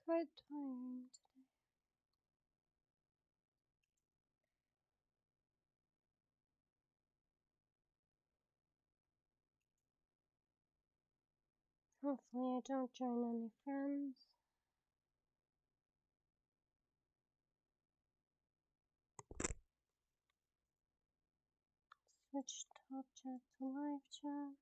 Quite tired. Hopefully I don't join any friends. Switch top chat to live chat.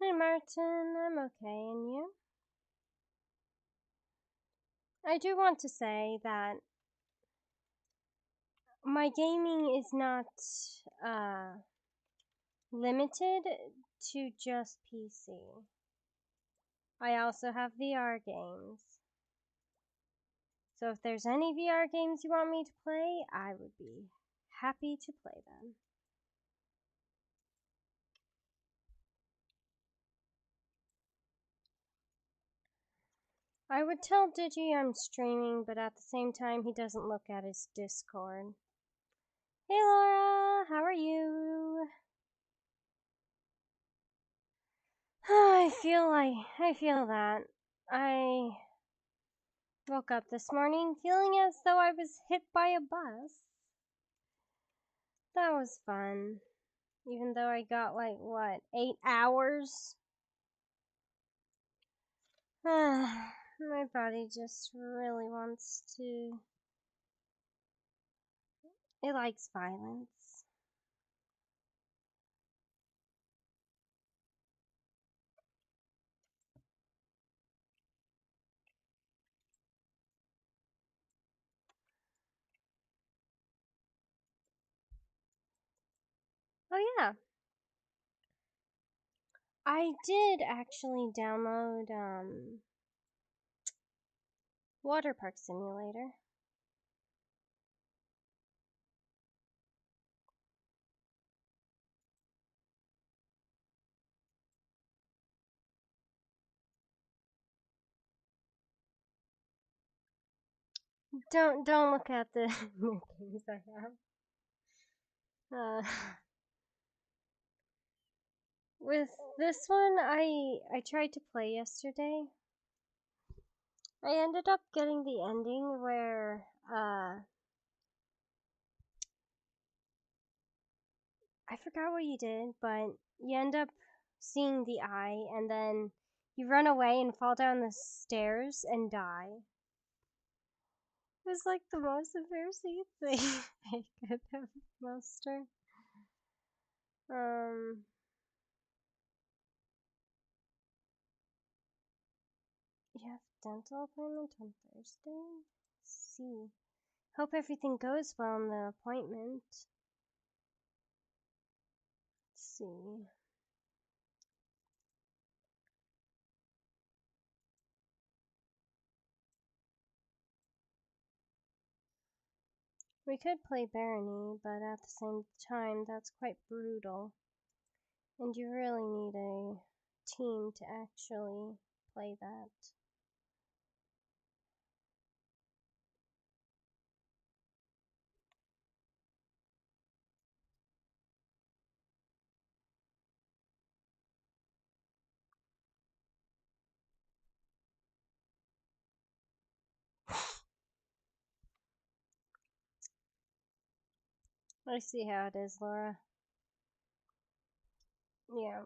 Hey Martin, I'm okay, and you? I do want to say that my gaming is not limited to just PC. I also have VR games. So if there's any VR games you want me to play, I would be happy to play them. I would tell Digi I'm streaming, but at the same time, he doesn't look at his Discord. Hey Laura, how are you? I feel that. I woke up this morning feeling as though I was hit by a bus. That was fun. Even though I got 8 hours? My body just really wants to. It likes violence. Oh yeah. I did actually download Water Park Simulator. Don't look at the new games I have. With this one, I tried to play yesterday. I ended up getting the ending where I forgot what you did, but you end up seeing the eye, and then you run away and fall down the stairs and die. It was like the most embarrassing thing I could have mustered. You have dental appointment on Thursday? Let's see. Hope everything goes well in the appointment. Let's see. We could play Barony, but at the same time, that's quite brutal. And you really need a team to actually play that. I see how it is, Laura. Yeah.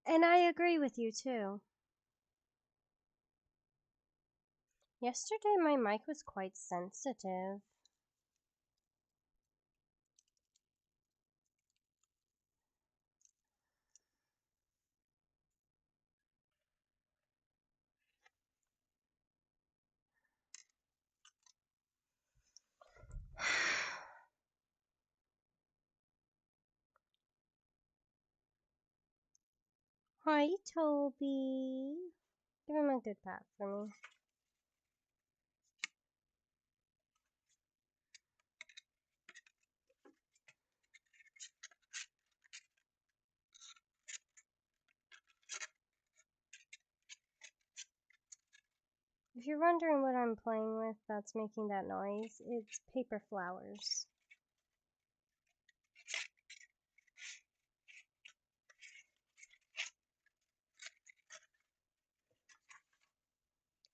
And I agree with you, too. Yesterday, my mic was quite sensitive. Hi, Toby. Give him a good pat for me. If you're wondering what I'm playing with that's making that noise, it's paper flowers.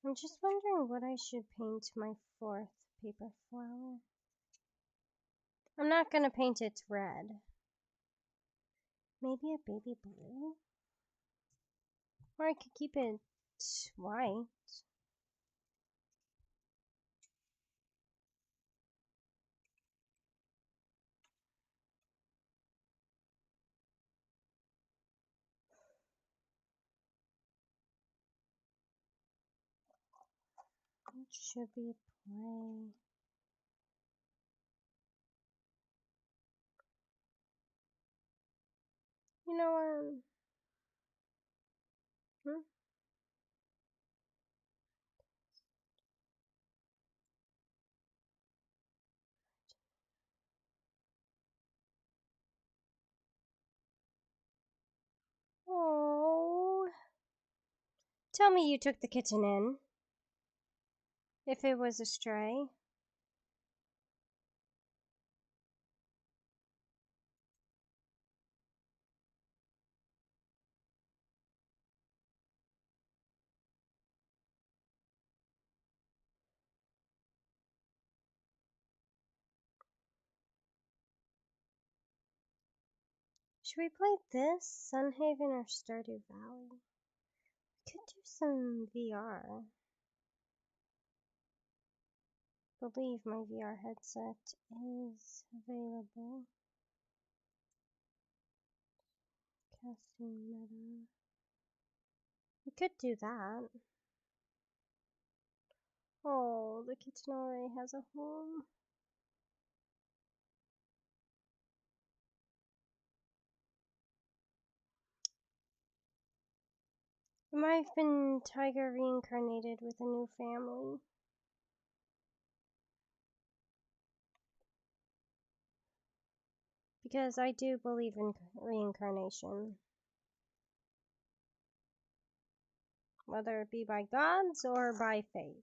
I'm just wondering what I should paint my fourth paper flower. I'm not gonna paint it red. Maybe a baby blue? Or I could keep it white. What should we play? You know what? Oh. Tell me you took the kitten in. If it was a stray. Should we play this? Sunhaven or Stardew Valley? Could do some VR. Believe my VR headset is available. Casting meta. We could do that. Oh, the kitten already has a home. It might have been Tiger reincarnated with a new family. Because I do believe in reincarnation. Whether it be by gods or by fate.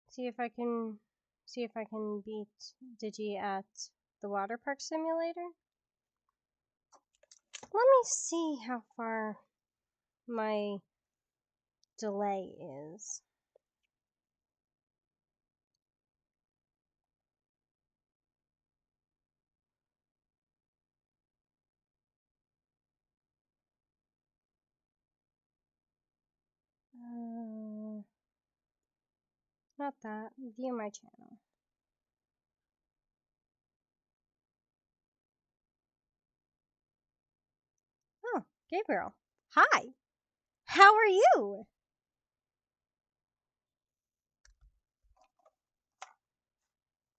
See if I can beat Digi at the water park simulator. Let me see how far my delay is. Not that. View my channel. Oh, Gabriel. Hi. How are you?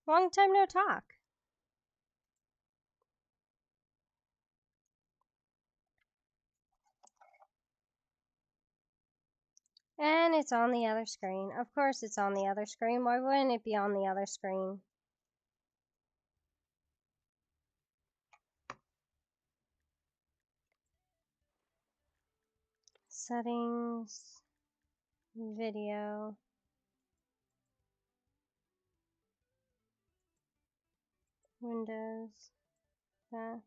Long time no talk. And it's on the other screen. Of course it's on the other screen. Why wouldn't it be on the other screen? Settings. Video. Windows. That.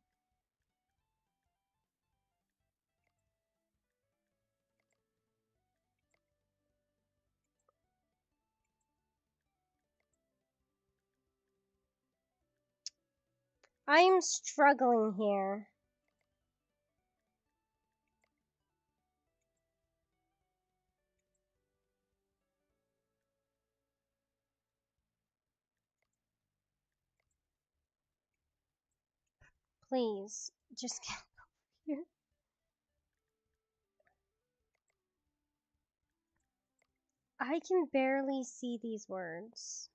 I'm struggling here. Please, just get over here. I can barely see these words.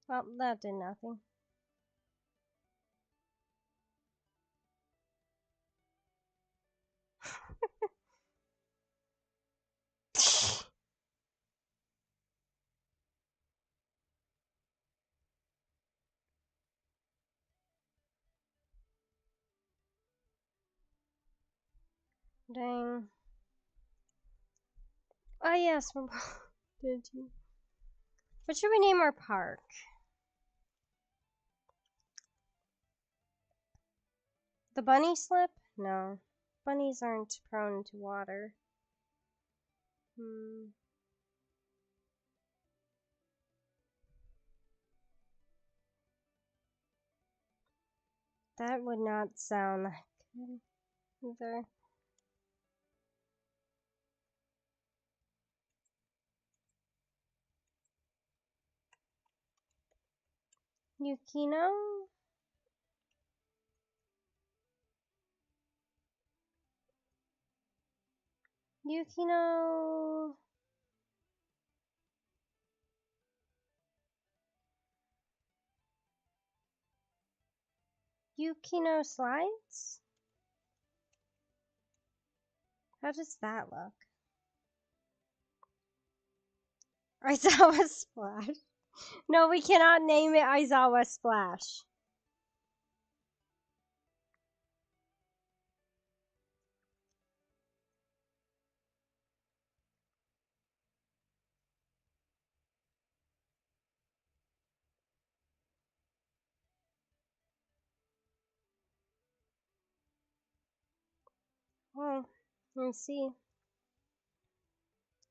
Well, that did nothing. Dang. Oh yes, did you? What should we name our park? The bunny slip? No. Bunnies aren't prone to water. That would not sound good either. Yukino? Yukino. Yukino slides? How does that look? Aizawa Splash. No, we cannot name it Aizawa Splash. Oh, let's see.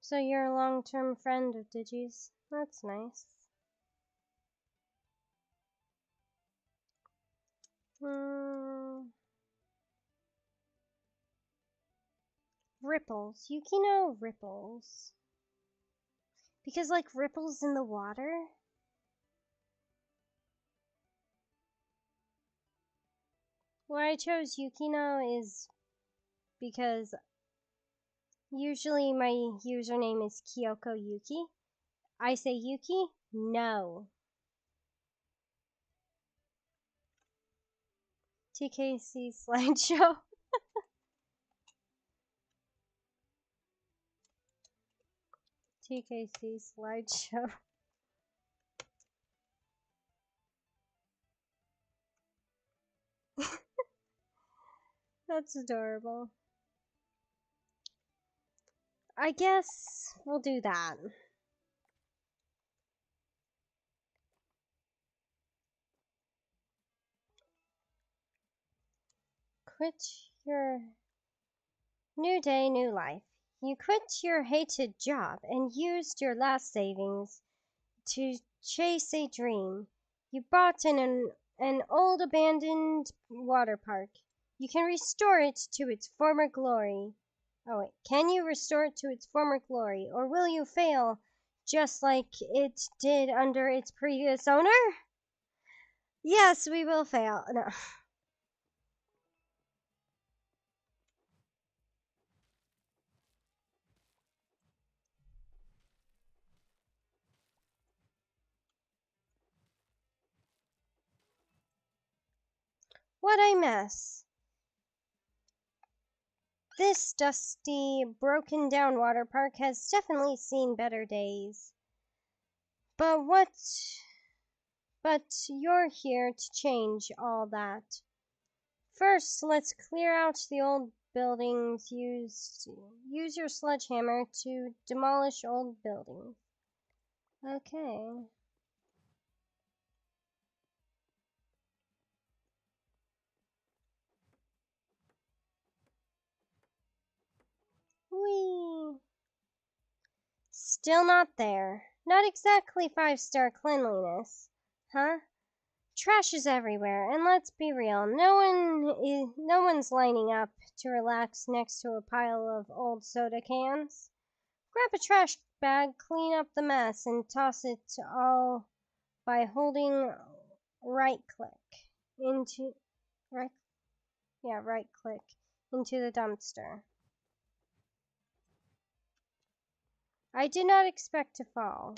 So you're a long-term friend of Digi's. That's nice. Ripples. Yukino ripples. Because, like, ripples in the water? Why I chose Yukino is because usually my username is Kyoko Yuki. I say Yuki? No. T.K.C. slideshow. T.K.C. slideshow. That's adorable. I guess we'll do that. Quit your new day, new life. You quit your hated job and used your last savings to chase a dream. You bought an old abandoned water park. You can restore it to its former glory. Oh wait, can you restore it to its former glory, or will you fail just like it did under its previous owner? Yes, we will fail. No. What a mess. This dusty, broken down water park has definitely seen better days. But what? But you're here to change all that. First, let's clear out the old buildings. Use your sledgehammer to demolish old buildings. Okay. Whee! Still not there. Not exactly 5-star cleanliness. Huh? Trash is everywhere, and let's be real, no one's lining up to relax next to a pile of old soda cans. Grab a trash bag, clean up the mess, and toss it all by holding right click into right right click into the dumpster. I did not expect to fall.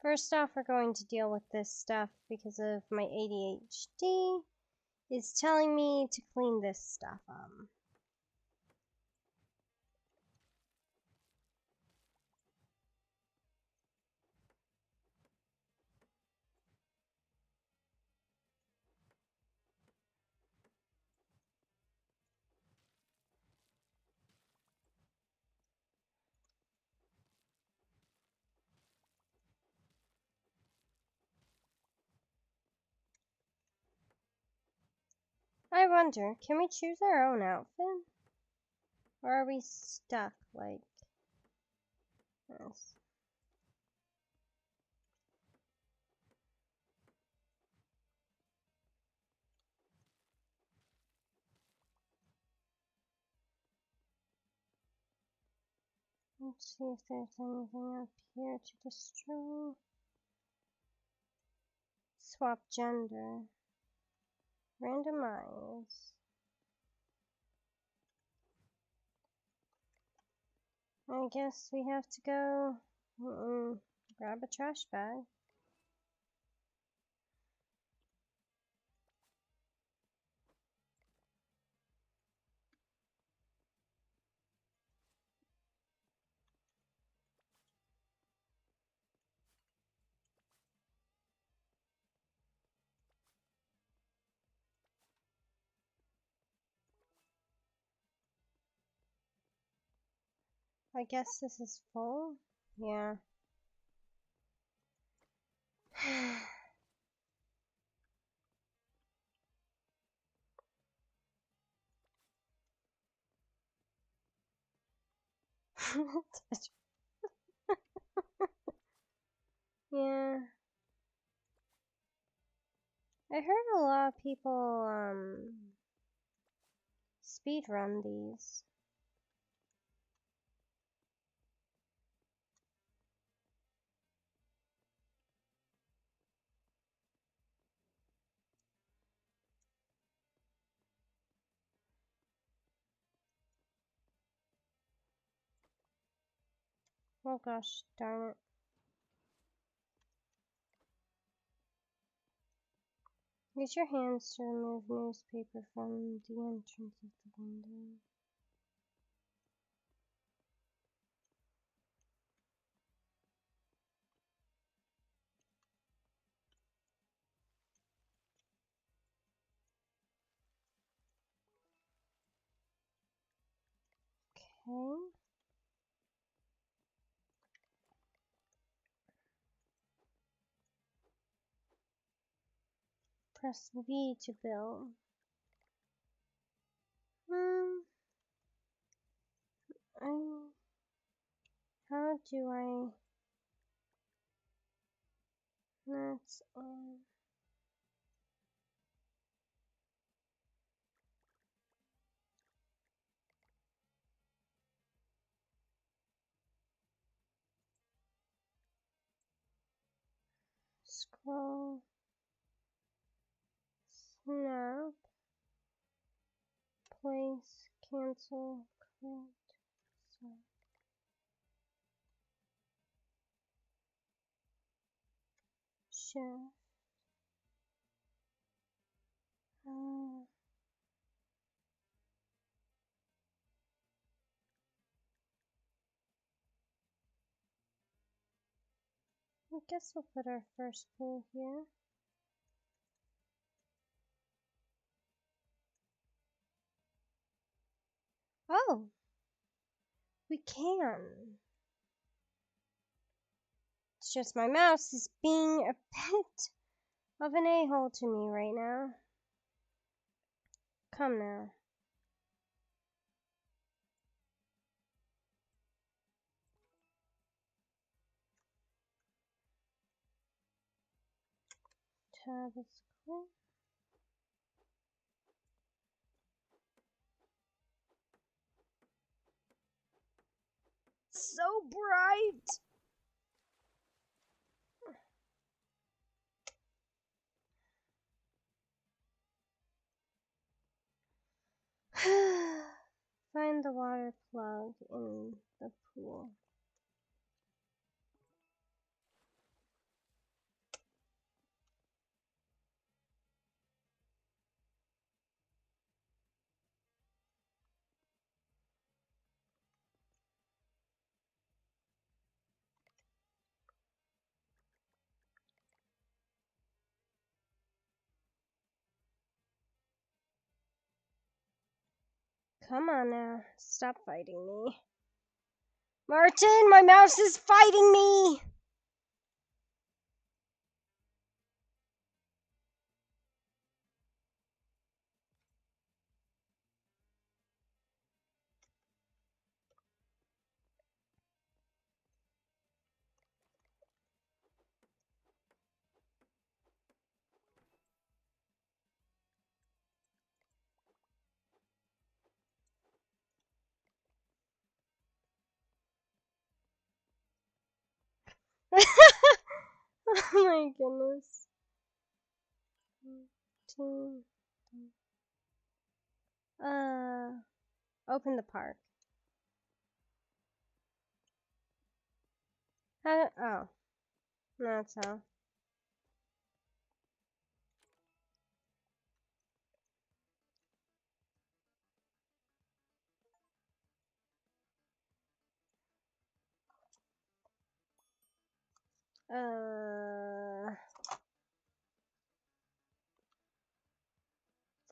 First off, we're going to deal with this stuff because of my ADHD. It's telling me to clean this stuff up. I wonder, can we choose our own outfit? Or are we stuck like this? Let's see if there's anything up here to destroy. Swap gender. Randomize. I guess we have to go grab a trash bag. I guess this is full. Yeah. Yeah. I heard a lot of people speed run these. Oh gosh, darn it. Use your hands to remove newspaper from the entrance of the window. Okay. Press V to build. I... How do I... That's scroll. Snap. Place. Cancel. Correct. Shift. I guess we'll put our first pool here. Oh! We can! It's just my mouse is being a bit of an a-hole to me right now. Come now. tab is clear. So bright! Find the water plug in the pool. Come on now, stop fighting me. Martin, my mouse is fighting me! Oh my goodness. Open the park. Oh, that's how.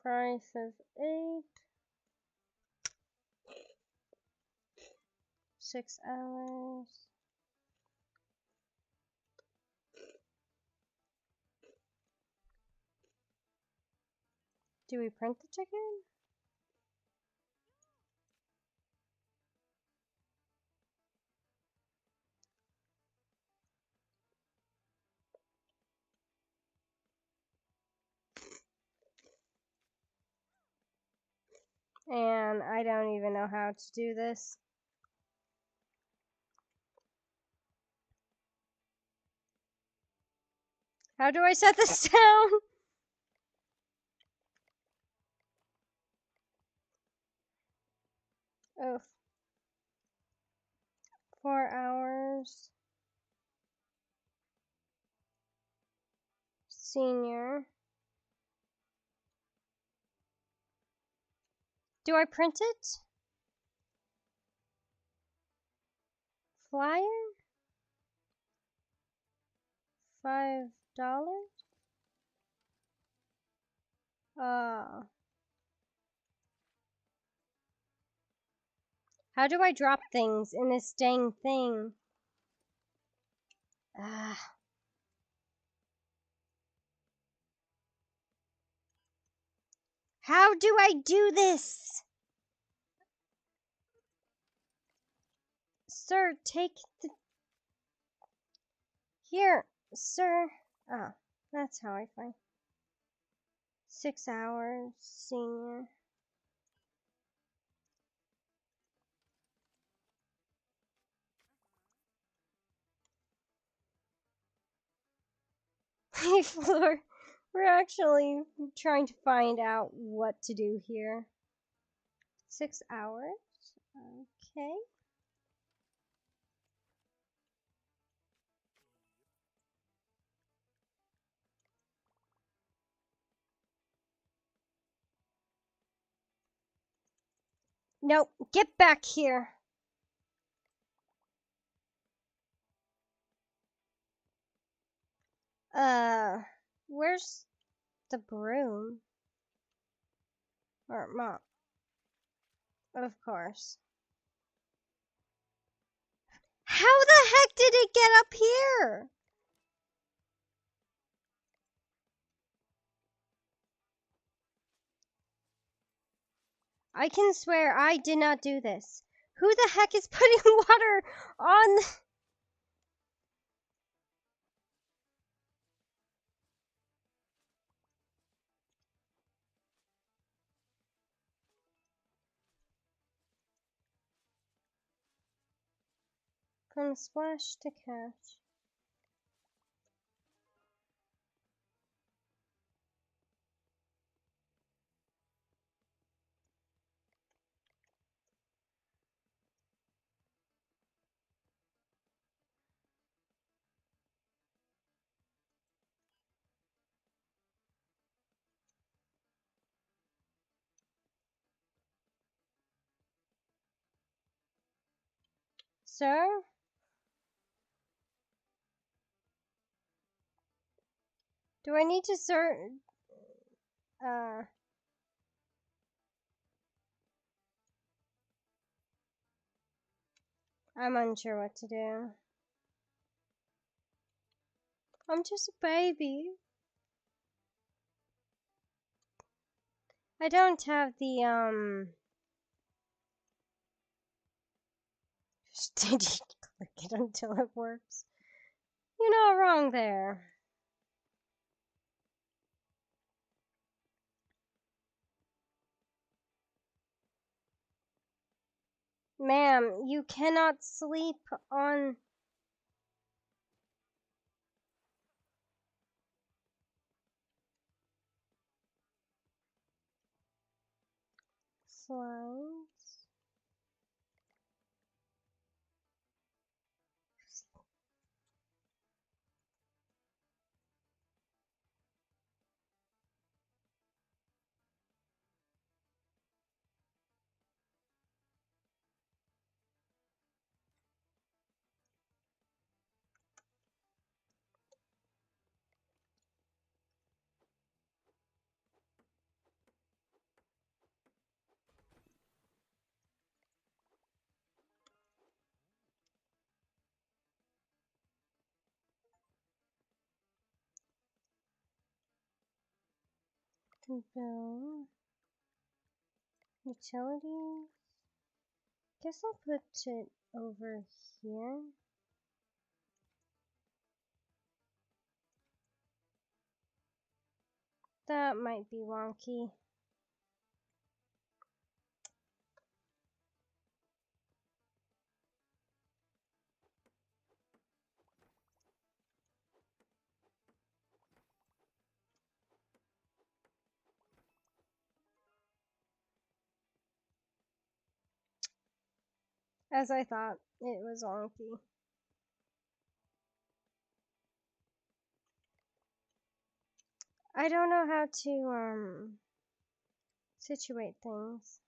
Price is 8. 6 hours. Do we print the ticket? And I don't even know how to do this. How do I set this down? Oh. 4 hours. Senior. Do I print it? Flyer? $5? How do I drop things in this dang thing? How do I do this? Sir, take the... Here, sir. Oh, that's how I find. 6 hours, senior. Hey, Floor. We're actually trying to find out what to do here. 6 hours. Okay. Nope. Get back here. Where's the broom? Or mop? Of course. How the heck did it get up here? I can swear I did not do this. Who the heck is putting water on? From splash to catch. Sir? Do I need to I'm unsure what to do. I'm just a baby. I don't have the, steady click it until it works. You're not wrong there. Ma'am, you cannot sleep on slides. Bill. Utilities. Guess I'll put it over here. That might be wonky. As I thought, it was wonky. I don't know how to, situate things.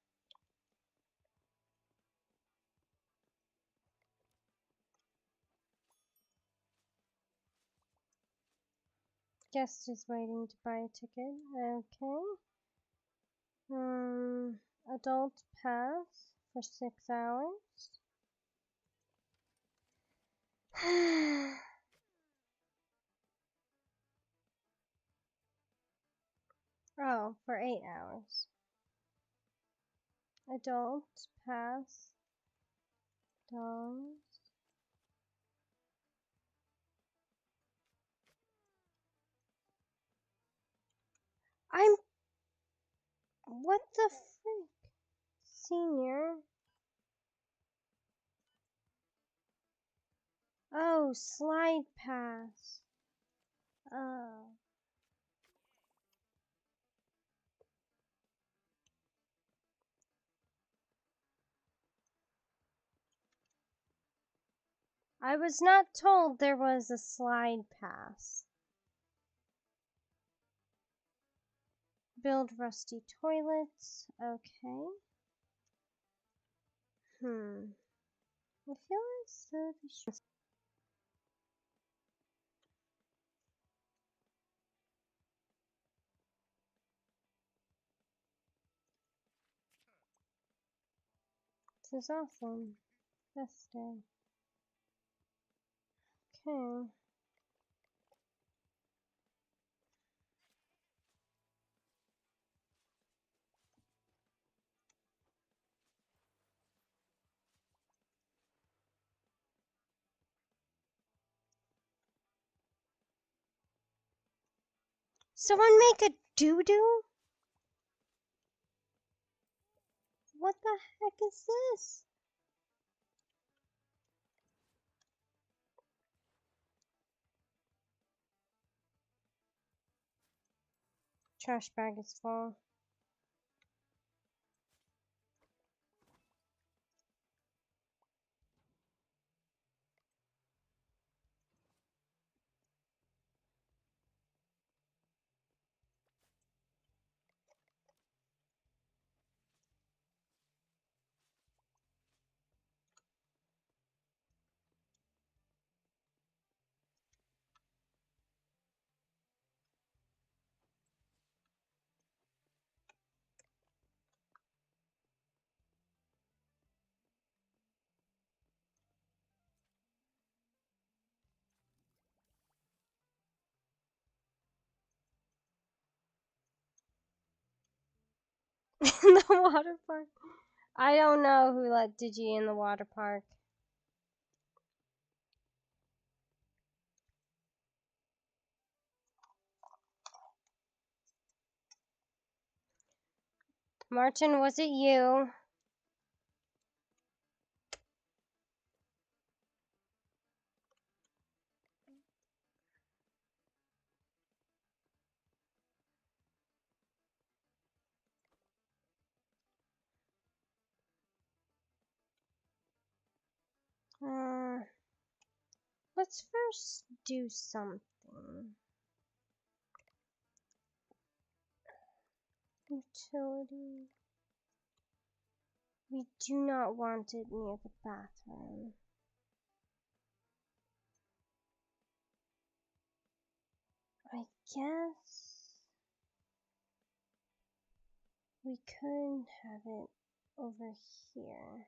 Guest is waiting to buy a ticket. Okay. Adult pass for 6 hours. Oh, for 8 hours. Adult pass. Dolls. What the frick? Senior. Oh, slide pass. Oh. I was not told there was a slide pass. Build rusty toilets. Okay. I feel as though they should. This is awesome. Best day. Okay. Someone make a doo-doo? What the heck is this? Trash bag is full. In the water park. I don't know who let Digi in the water park. Martin, was it you? Let's first do something. Utility. We do not want it near the bathroom. I guess we could have it over here.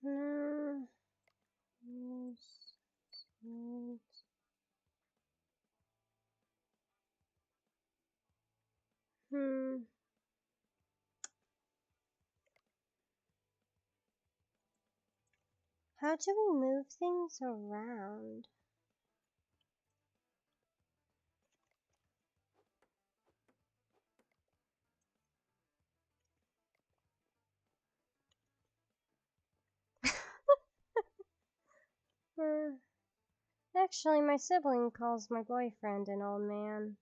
No. How do we move things around? Actually, my sibling calls my boyfriend an old man.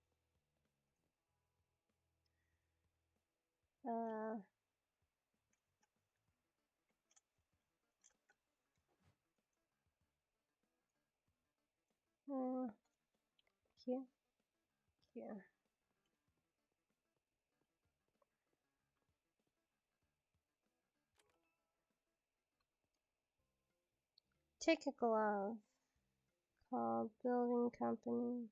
Here. Here. Take a glove. Call building company.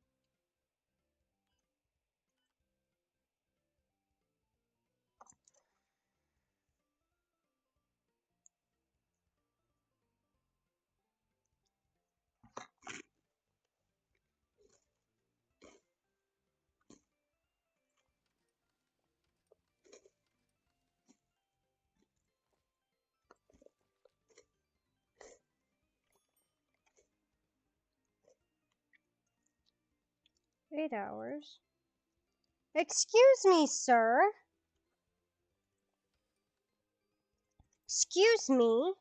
$8 hours. Excuse me, sir. Excuse me.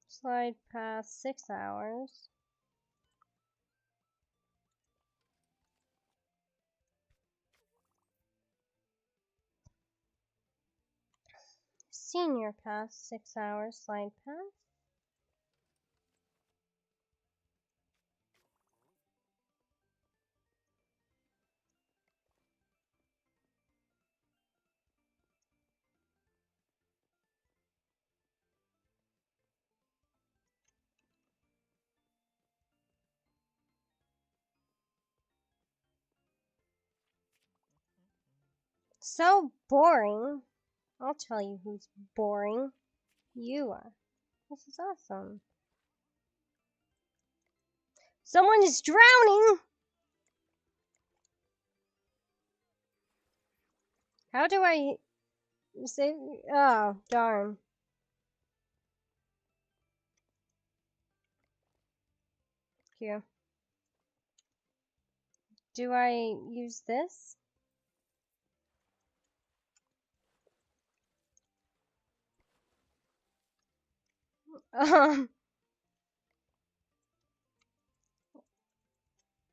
Slide past 6 hours. Senior past 6 hours. Slide past. So boring. I'll tell you who's boring. You are. This is awesome. Someone is drowning! How do I save? Oh, darn. Here. Do I use this?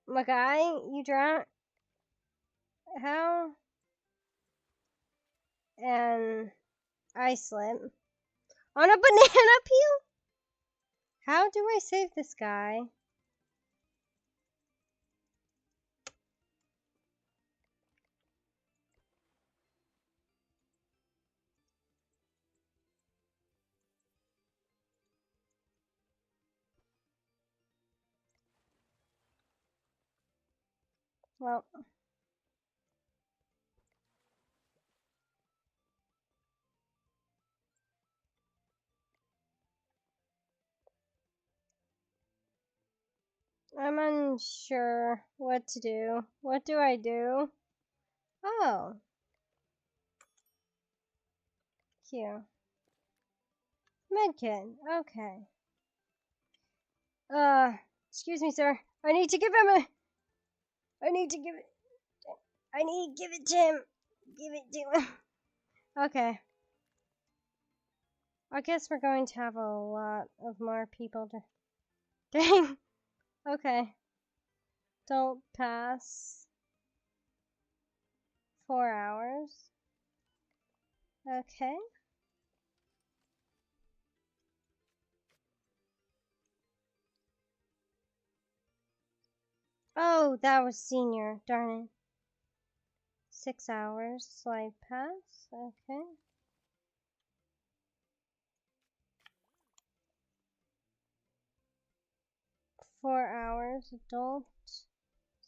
My guy, you drown? How? And I slip on a banana peel? How do I save this guy? Well, I'm unsure what to do. What do I do? Oh, cute. Medkit. Okay. Excuse me, sir. I need to give him a. I need to give it. I need to give it to him. Give it to him. Okay. I guess we're going to have a lot of more people to. Dang. Okay. Don't pass. 4 hours. Okay. Oh, that was senior. Darn it. 6 hours. Slide pass. Okay. 4 hours. Adult.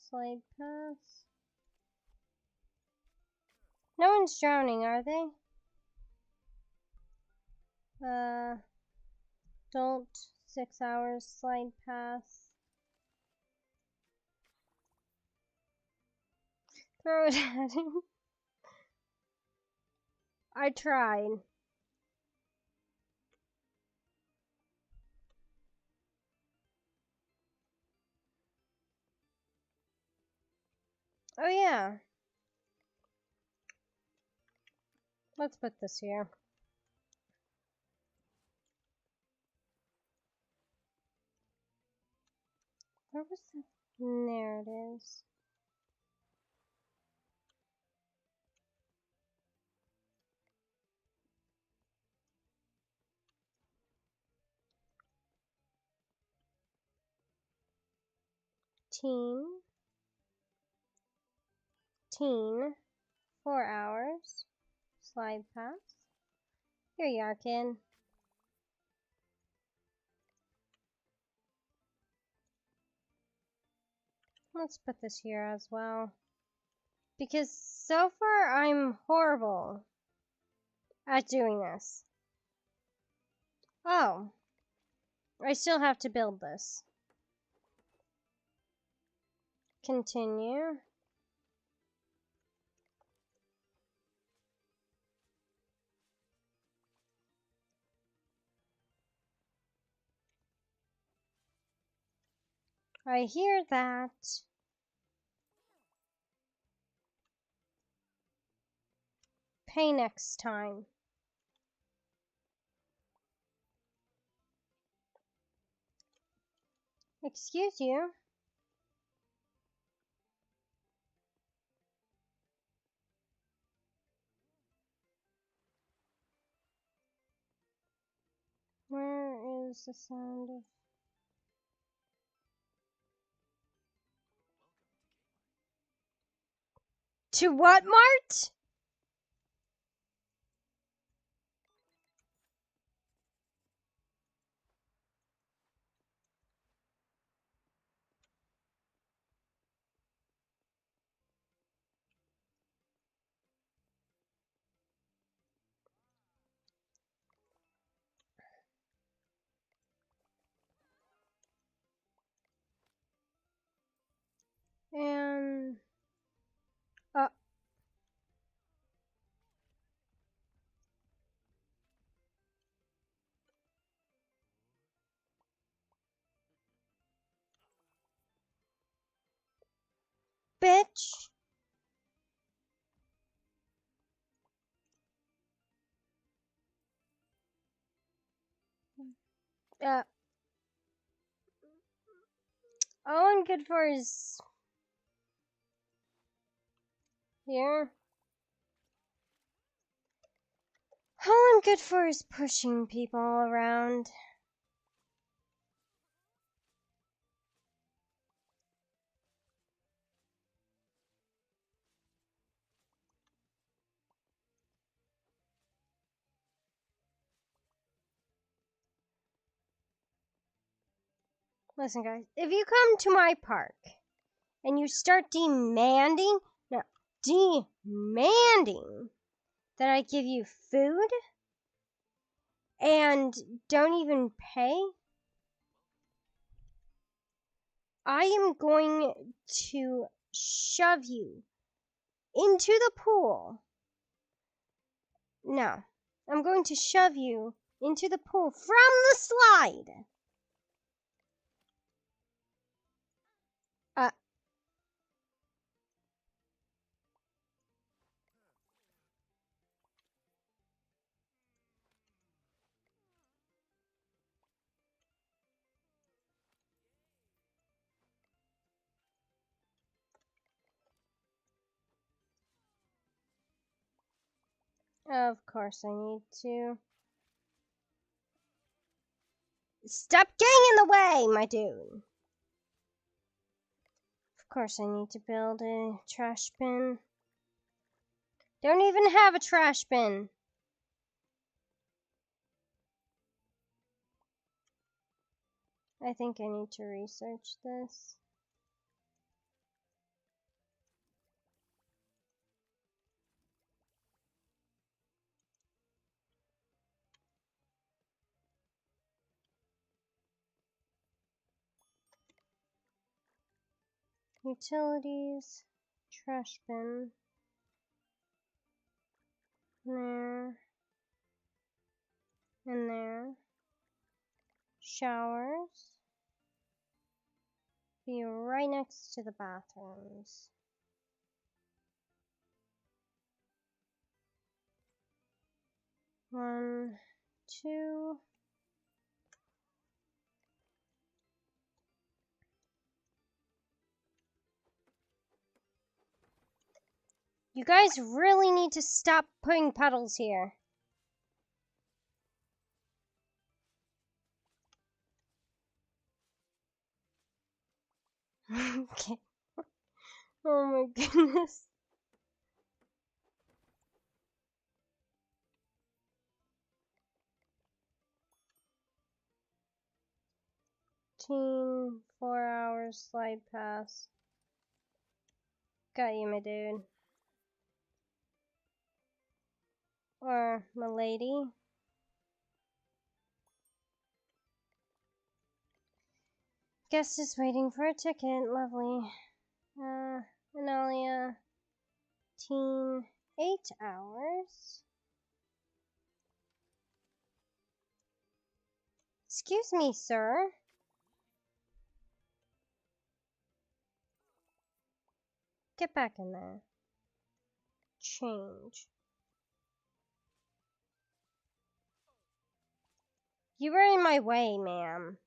Slide pass. No one's drowning, are they? Adult. 6 hours. Slide pass. Throw it at him. I tried. Oh yeah. Let's put this here. Where was the... There it is. Teen. 4 hours. Slide pass. Here you are, kid. Let's put this here as well. Because so far I'm horrible at doing this. Oh. I still have to build this. Continue. I hear that. Pay next time. Excuse you. Where is the sound of... To what mart? And... Uh... Uh, all I'm good for is here. All I'm good for is pushing people around. Listen, guys, if you come to my park and you start demanding that I give you food and don't even pay, I am going to shove you into the pool. No, I'm going to shove you into the pool from the slide. Uh, of course I need to. Stop getting in the way, my dude. Of course I need to build a trash bin. Don't even have a trash bin. I think I need to research this. Utilities, trash bin, there, and there. Showers, be right next to the bathrooms. One, two. You guys really need to stop putting puddles here. Okay. Oh my goodness. Teen, 4 hours slide pass. Got you, my dude. Or my lady. Guest is waiting for a ticket. Lovely. Analia. Teen, 8 hours. Excuse me, sir. Get back in there. Change. You were in my way, ma'am.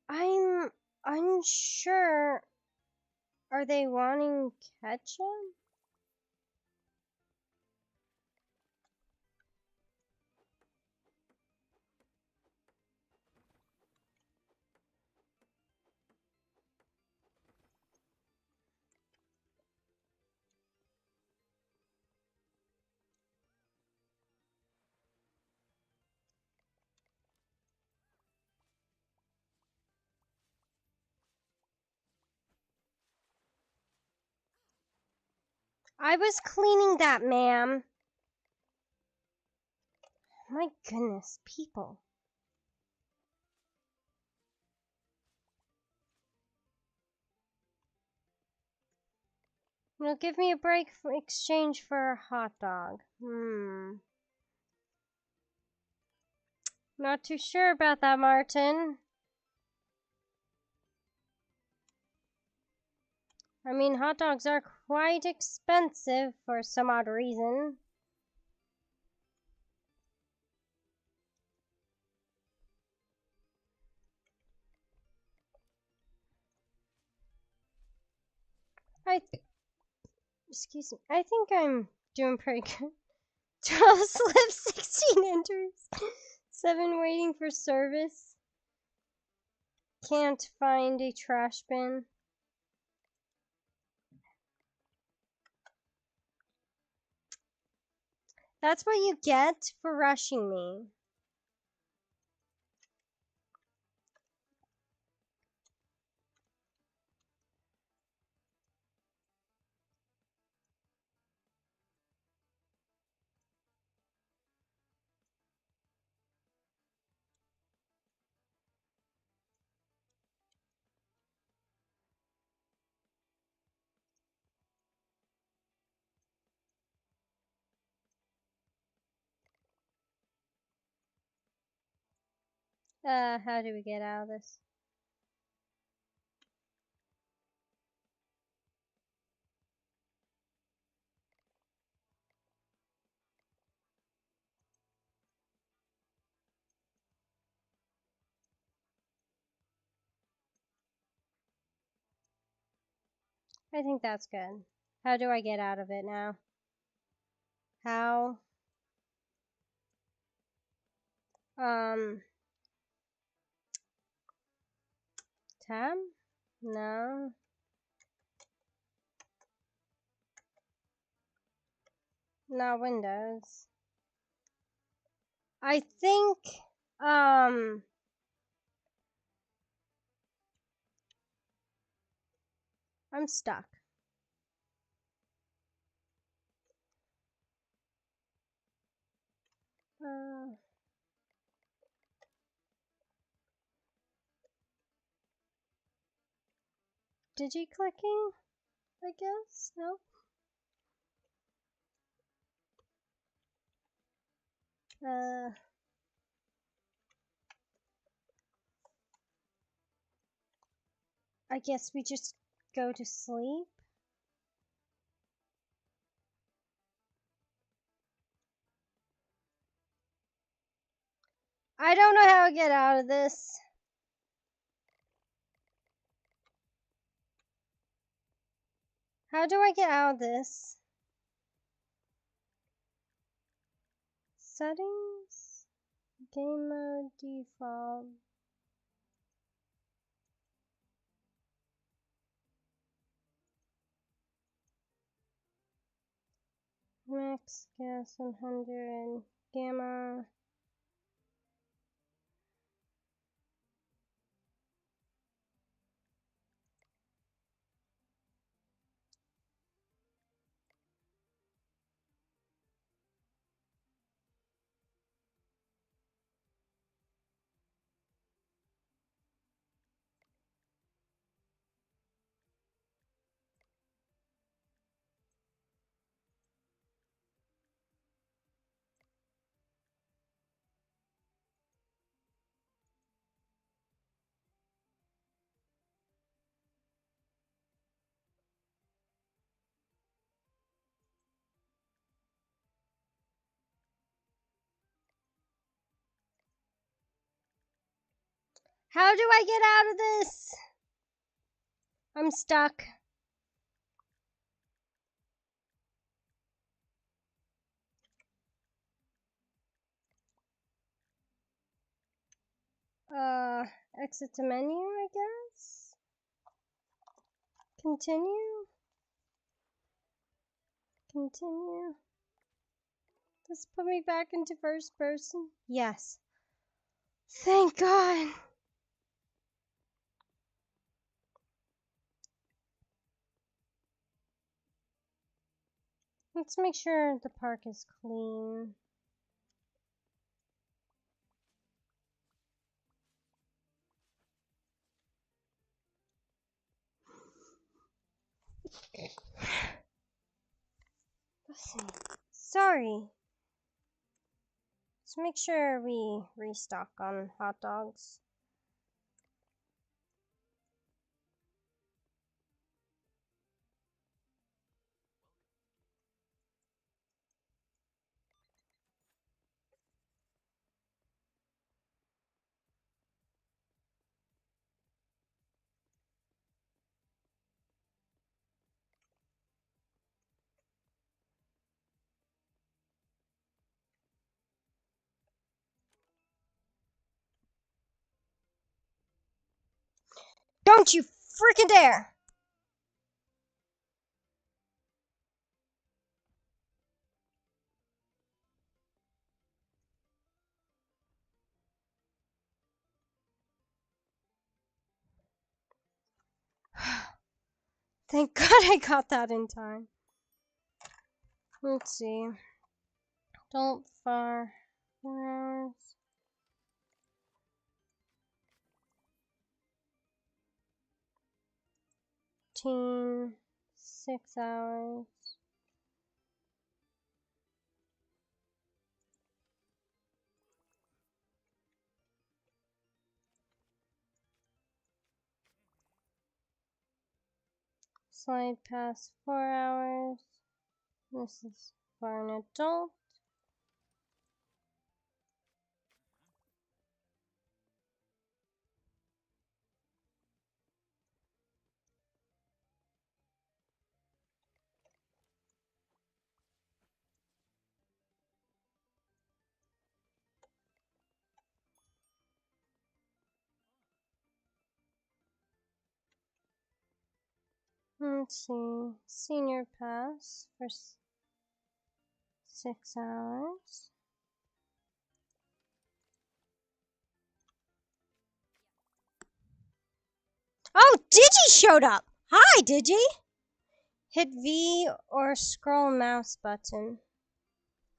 I'm unsure. Are they wanting ketchup? I was cleaning that, ma'am. My goodness, people. It'll give me a break for exchange for a hot dog. Not too sure about that, Martin. I mean, hot dogs are quite expensive for some odd reason. Excuse me. I think I'm doing pretty good. 12 slips, 16 enters, 7 waiting for service. Can't find a trash bin. That's what you get for rushing me. How do we get out of this? I think that's good. How do I get out of it now? How? Tab? No. Not Windows. I think, I'm stuck. Digi-clicking? I guess? No? I guess we just go to sleep? I don't know how to get out of this. How do I get out of this? Settings? Game mode default. Max gas 100. Gamma. How do I get out of this? I'm stuck. Exit the menu, I guess? Continue? Continue? Does put me back into first person? Yes. Thank God. Let's make sure the park is clean. Listen, sorry. Let's make sure we restock on hot dogs. Don't you freaking dare! Thank God I got that in time. Let's see. Don't far. 4 hours. Teen. 6 hours. Slide past 4 hours. This is for an adult. Let's see. Senior pass for 6 hours. Oh, Digi showed up! Hi, Digi! Hit V or scroll mouse button.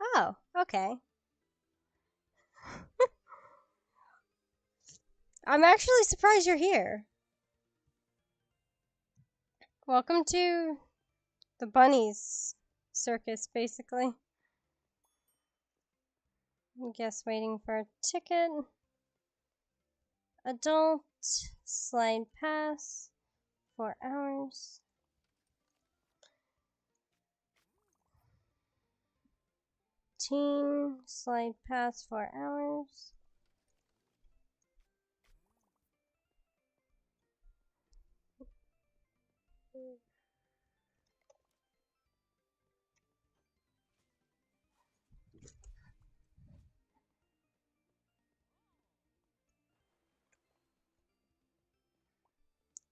Oh, okay. I'm actually surprised you're here. Welcome to the bunnies circus, basically. I guess waiting for a ticket. Adult, slide pass, 4 hours. Teen, slide pass, 4 hours.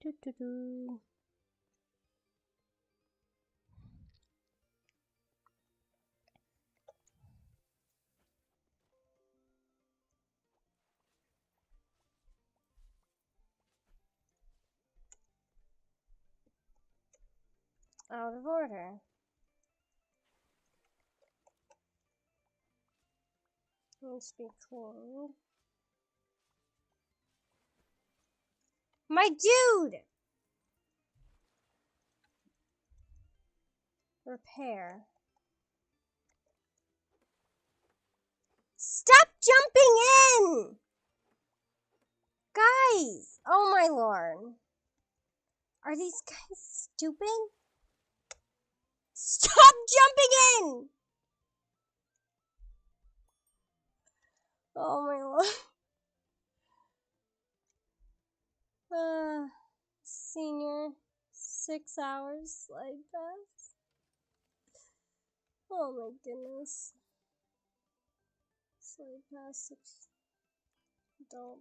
Doo-doo-doo. Out of order. Needs to be cleaned. My dude! Repair. Stop jumping in! Guys! Oh my lord. Are these guys stupid? Stop jumping in! Oh my lord. Senior, 6 hours slide pass. Oh my goodness. Slide pass 6 adult.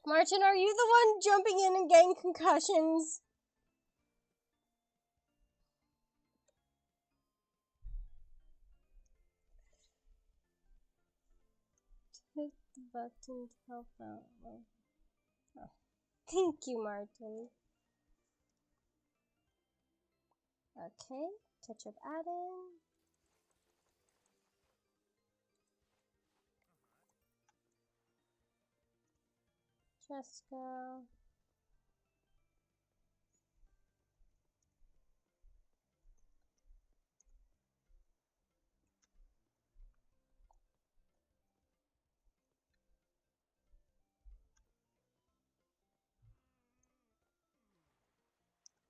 Martin, are you the one jumping in and getting concussions? Hit the button to help out. Oh. Thank you, Martin. Okay, ketchup added. Jessica.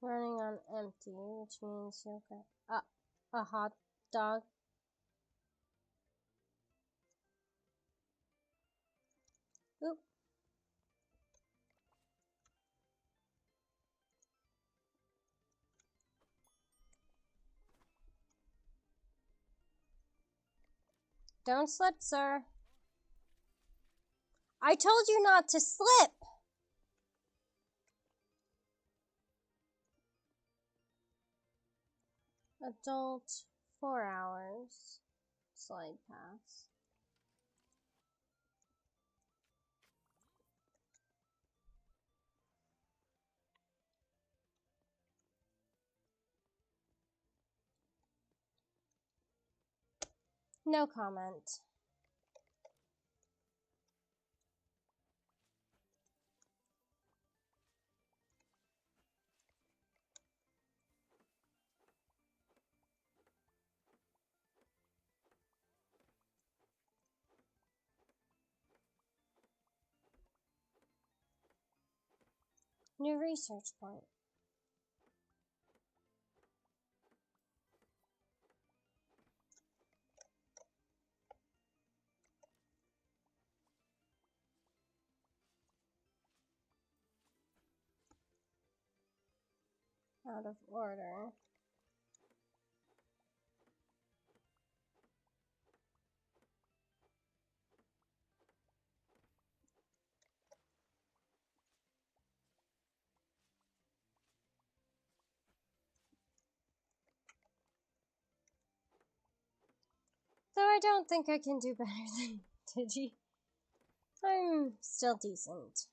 Running on empty, which means you'll get a hot dog. Oop. Don't slip, sir. I told you not to slip! Adult, 4 hours. Slide pass. No comment. New research point. Out of order. Though I don't think I can do better than Digi. I'm still decent.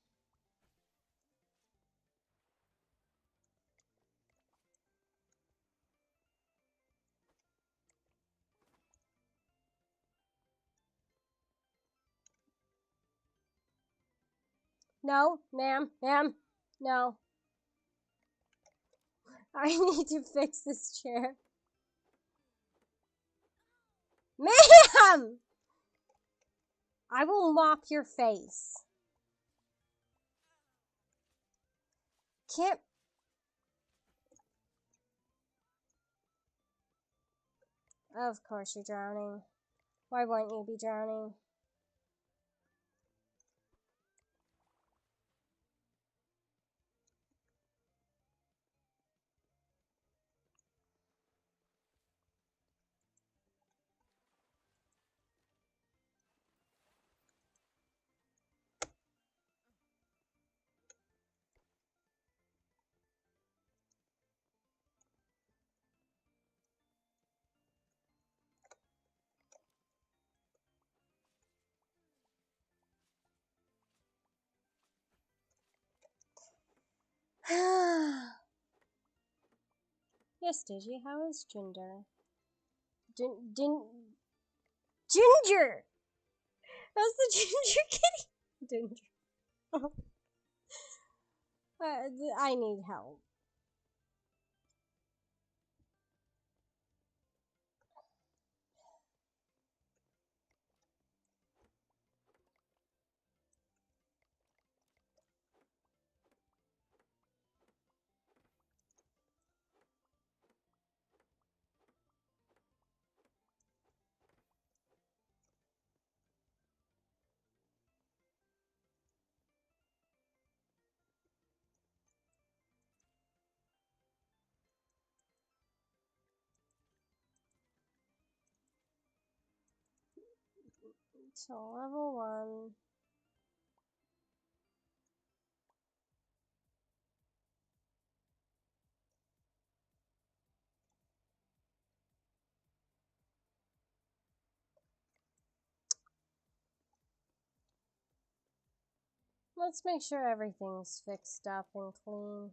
No, ma'am, no. I need to fix this chair. Ma'am! I will mop your face. Can't. Of course you're drowning. Why won't you be drowning? Yes, Digi, how is Ginger? Ginger! How's the Ginger kitty? Ginger. Oh. I need help. So, level 1. Let's make sure everything's fixed up and clean.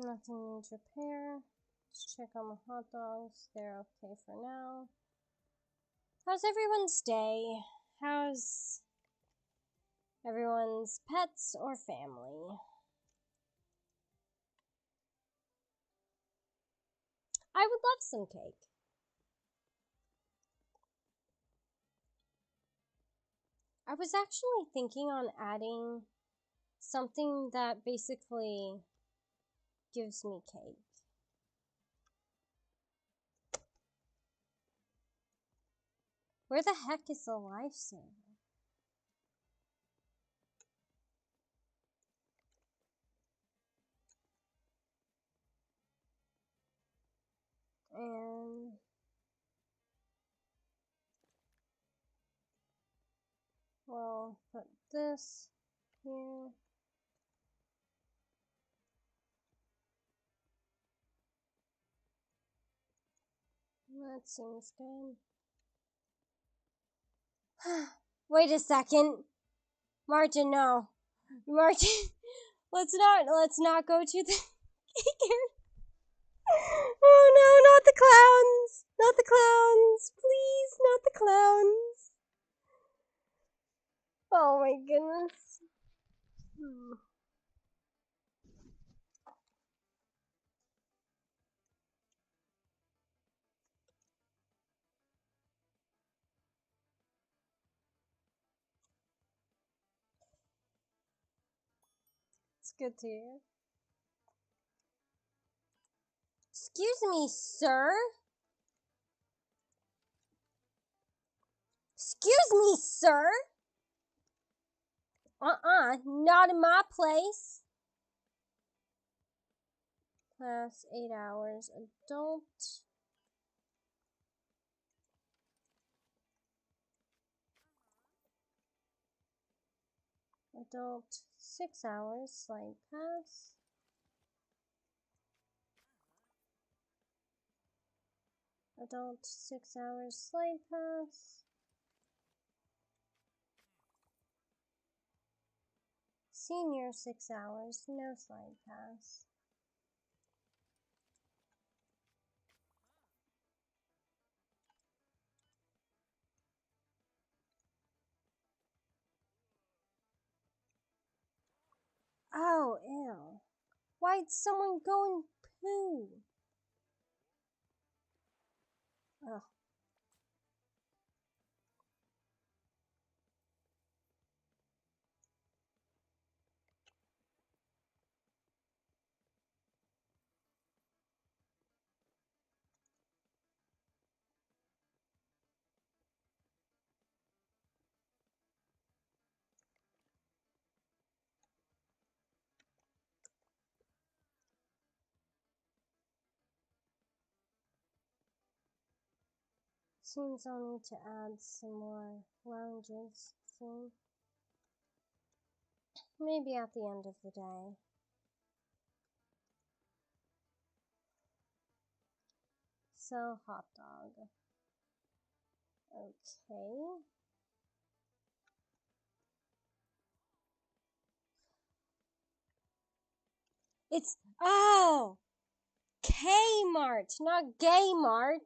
Nothing needs repair. Let's check on the hot dogs. They're okay for now. How's everyone's day? How's everyone's pets or family? I would love some cake. I was actually thinking on adding something that basically gives me cake. Where the heck is the lifesaver? And we'll put this here. That seems good. Wait a second. Martin, no. Martin, let's not go to the Oh no, not the clowns! Not the clowns! Please, not the clowns! Oh my goodness. It's good to hear. Excuse me, sir? Excuse me, sir? Not in my place. Class 8 hours. Adult. Adult 6 hours. Slide pass. Adult 6 hours. Slide pass. Senior 6 hours. No slide pass. Oh, ew. Why'd someone go and poo? Ugh. Seems I'll need to add some more lounges soon. Maybe at the end of the day. Sell hot dog. Okay. It's, oh! Kmart, not Gay Mart.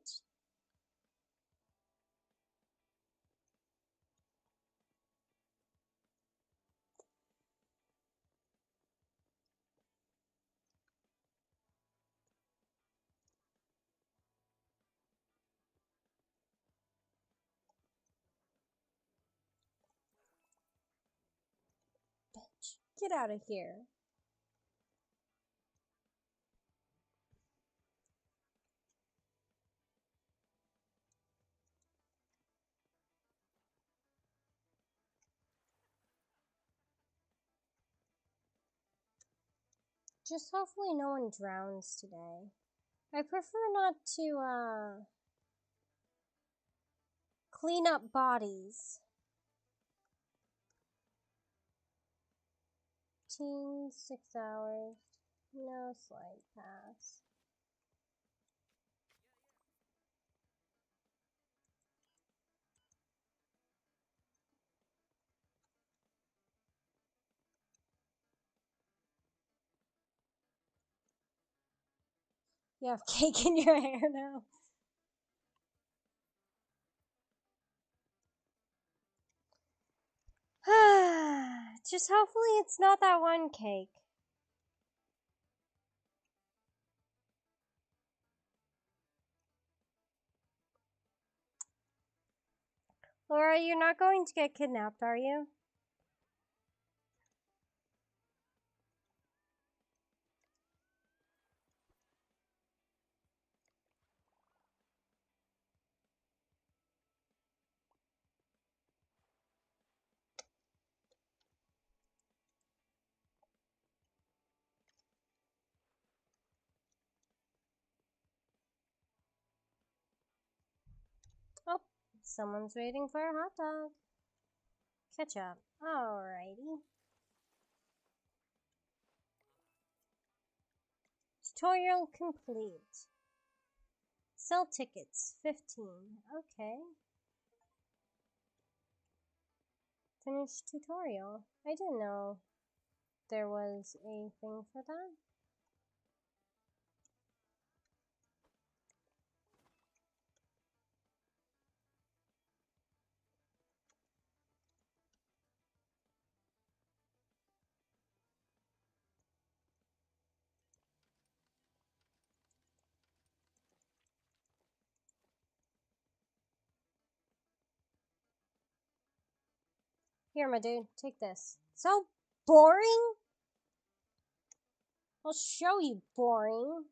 Bitch, get out of here. Just hopefully no one drowns today. I prefer not to, clean up bodies. Teen, 6 hours. No slide pass. You have cake in your hair now. Just hopefully it's not that one cake. Laura, you're not going to get kidnapped, are you? Oh, someone's waiting for a hot dog. Ketchup. Alrighty. Tutorial complete. Sell tickets. 15. Okay. Finish tutorial. I didn't know there was a thing for that. Here, my dude, take this. So boring? I'll show you boring.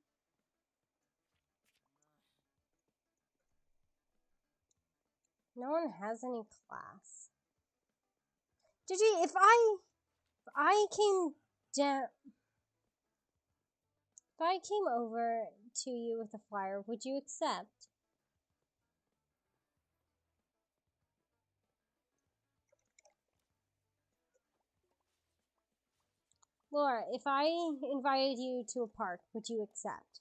No one has any class. Did you, if I came down, if I came over to you with a flyer, would you accept? Laura, if I invited you to a park, would you accept?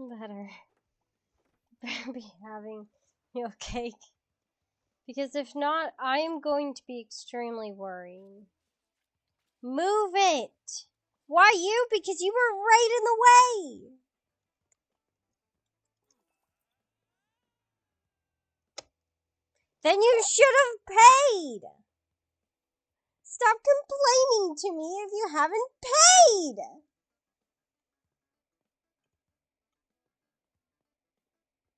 Better be having your cake. Because if not, I am going to be extremely worried. Move it! Why you? Because you were right in the way! Then you should have paid! Stop complaining to me if you haven't paid!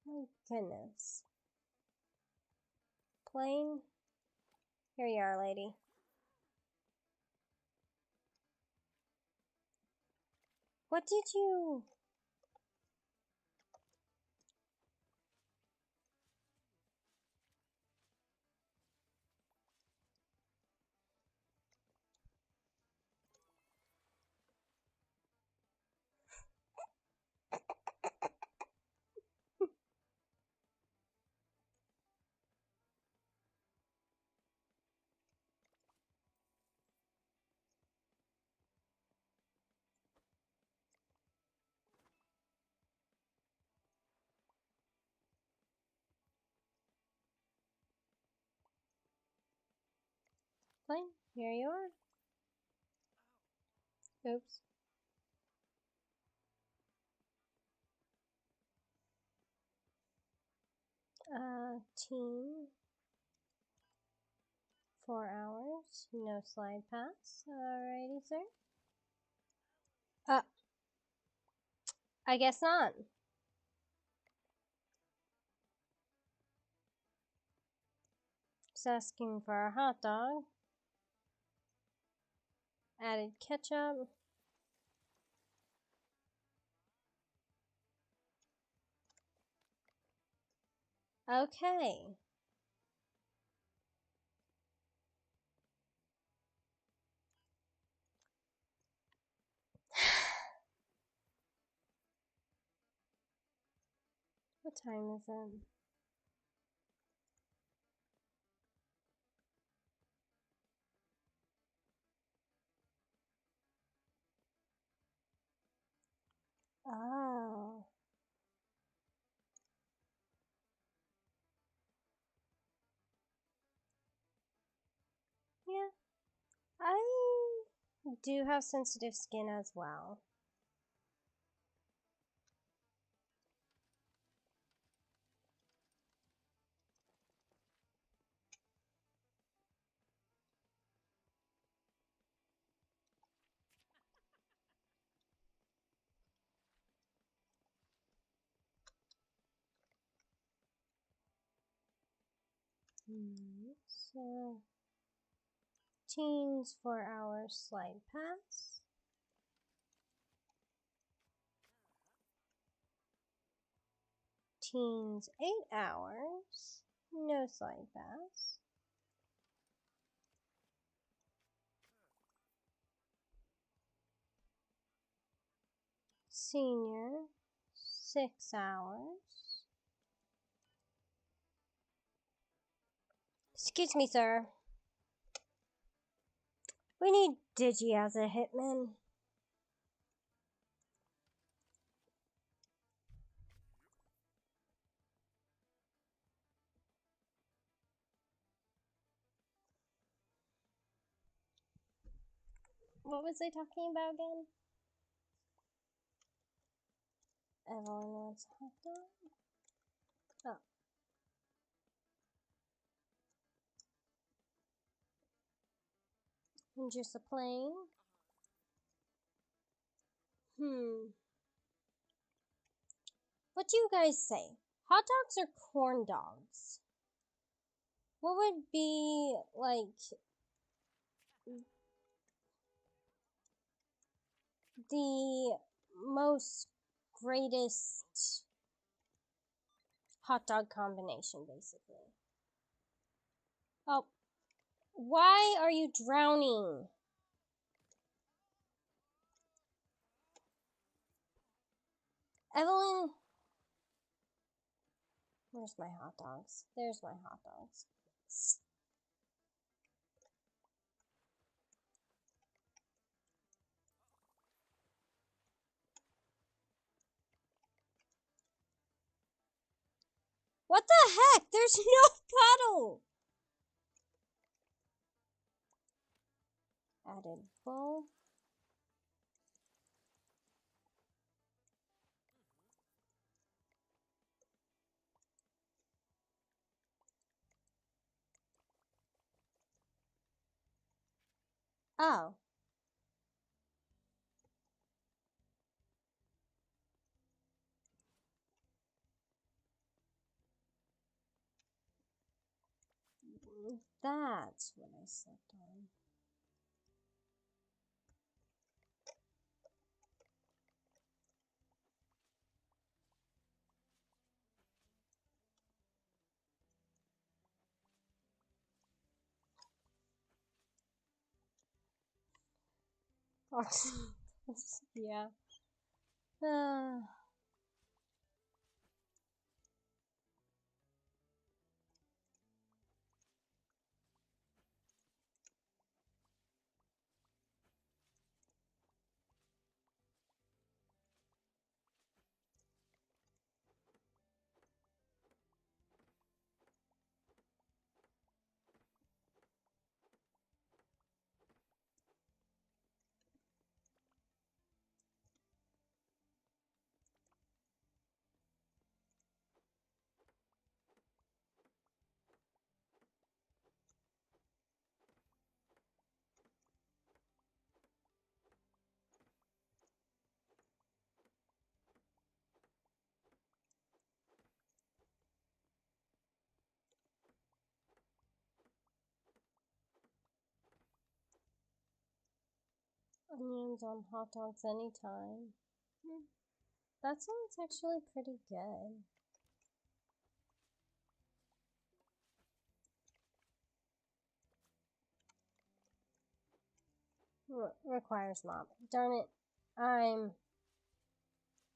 My goodness. Plain? Here you are, lady. What did you... Plain? Here you are. Oops. Team. 4 hours. No slide pass. Alrighty, sir. I guess not. Just asking for a hot dog. Added ketchup. Okay. What time is it? Oh. Yeah. I do have sensitive skin as well. So, teens 4 hour slide pass. Teens 8 hours. No slide pass. Senior 6 hours. Excuse me, sir. We need Digi as a hitman. What was I talking about again? Evelyn wants a hot dog. Oh. And just a plain. What do you guys say? Hot dogs or corn dogs? What would be, like, the most greatest hot dog combination, basically? Oh, why are you drowning? Evelyn, where's my hot dogs? There's my hot dogs. What the heck? There's no puddle! Added bowl. Oh. That's what I slept on. Yeah. Onions on hot dogs anytime. That sounds actually pretty good. Requires mop. Darn it. I'm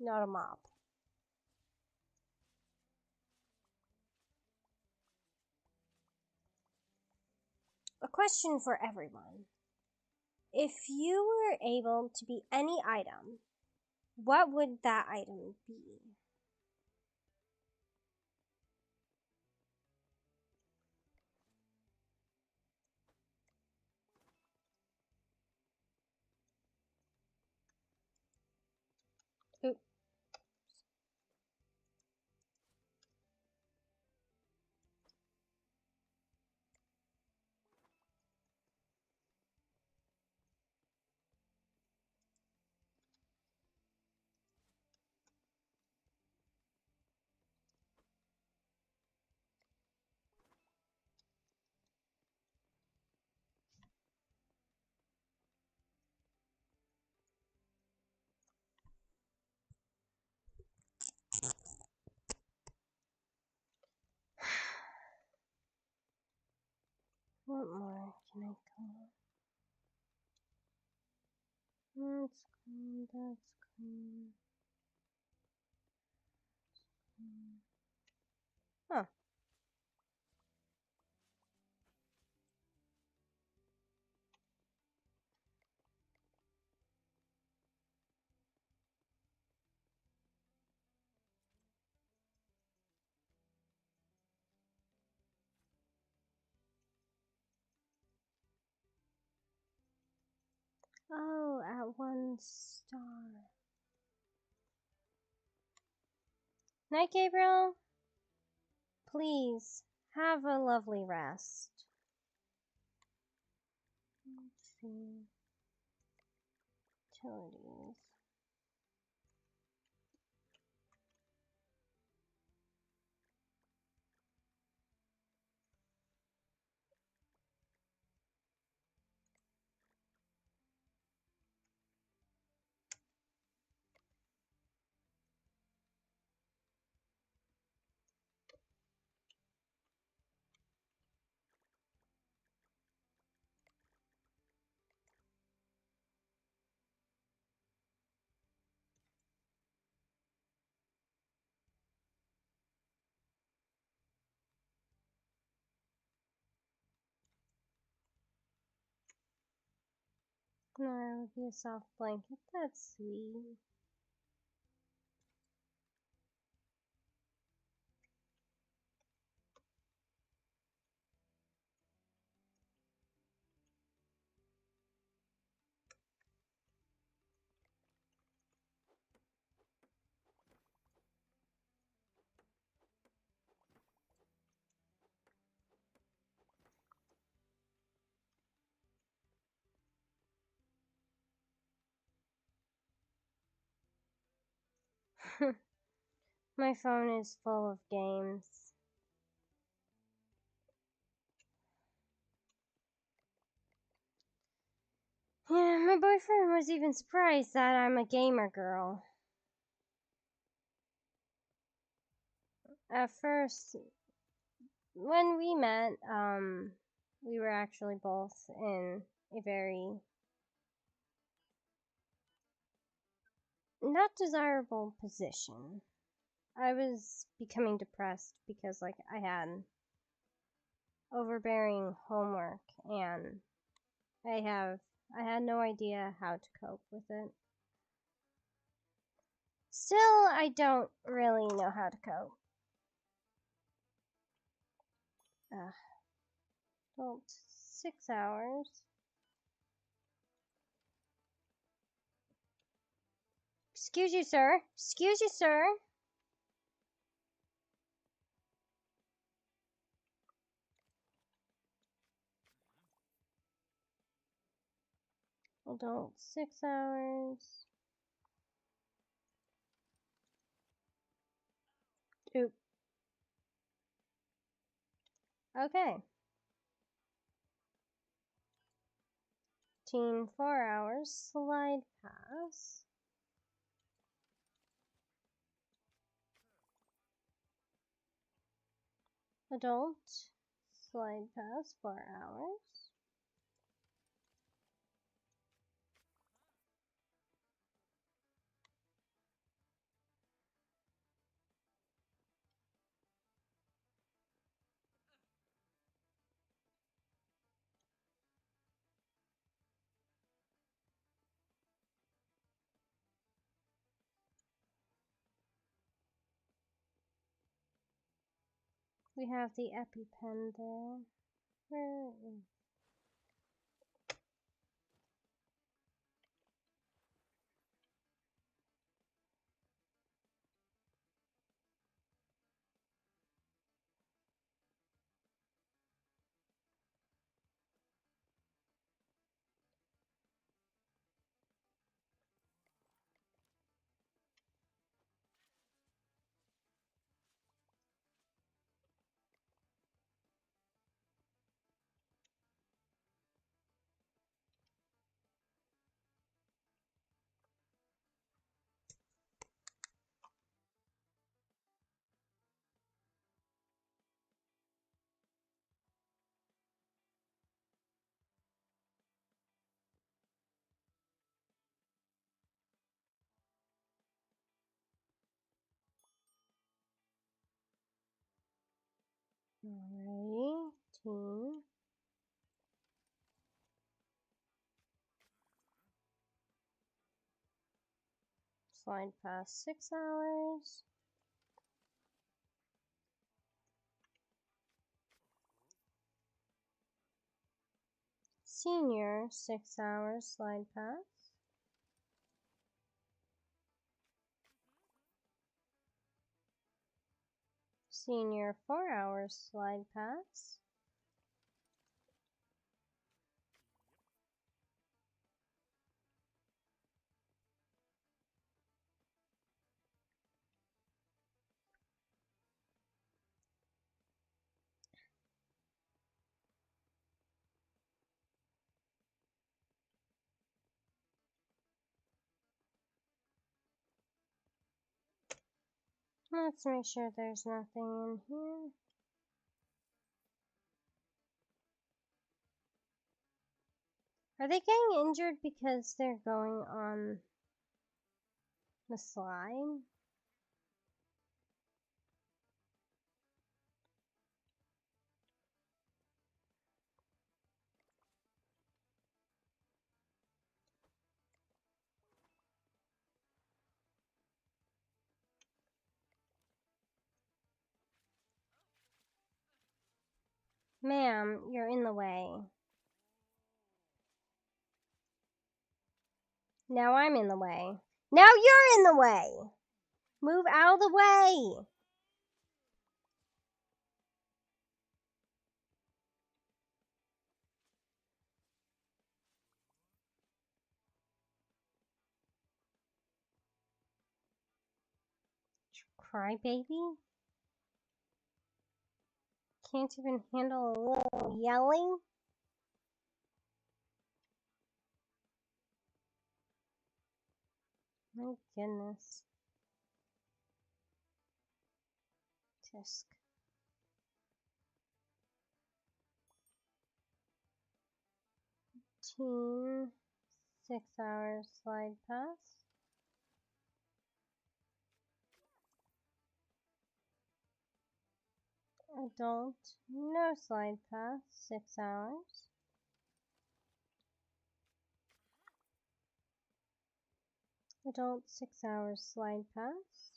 not a mop. question for everyone. If you were able to be any item, what would that item be? Oop. What more can I call? That's clean, that's clean. Huh. Oh, at 1 star. Night, Gabriel. Please, have a lovely rest. Let's see. Utilities. No, it would be a soft blanket. That's sweet. My phone is full of games. Yeah, my boyfriend was even surprised that I'm a gamer girl. At first, when we met, we were actually both in a very not desirable position. I was becoming depressed because, like, I had overbearing homework and I had no idea how to cope with it. Still, I don't really know how to cope. Well, 6 hours. Excuse you, sir. Excuse you, sir. Adult, 6 hours. Oop. Okay. Teen, 4 hours. Slide pass. Adult, slide pass, 4 hours. We have the EpiPen there. Where is... Alrighty, team. Slide past 6 hours. Senior, 6 hours, slide pass. Senior, 4 hours, slide pass. Let's make sure there's nothing in here. Are they getting injured because they're going on the slide? Ma'am, you're in the way. Now I'm in the way. Now you're in the way! Move out of the way! Crybaby? Can't even handle a little yelling? My goodness. Tisk. Teen. 6 hours slide pass. Adult. No slide pass. 6 hours. Adult 6 hours slide pass.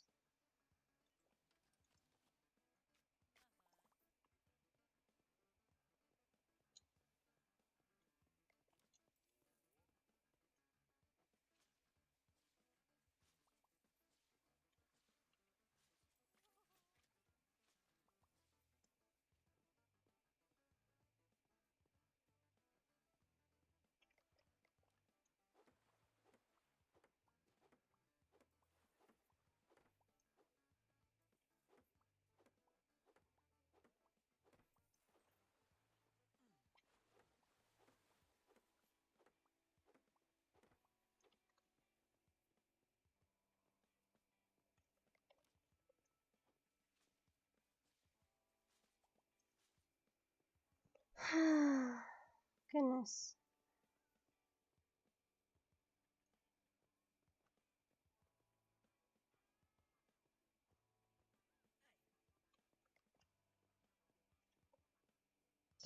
Goodness.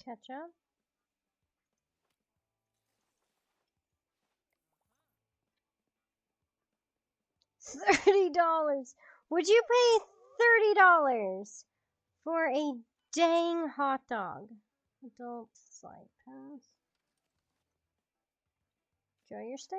Catch up. $30. Would you pay $30 for a Dang hot dog. Adult slide pass. Enjoy your stay.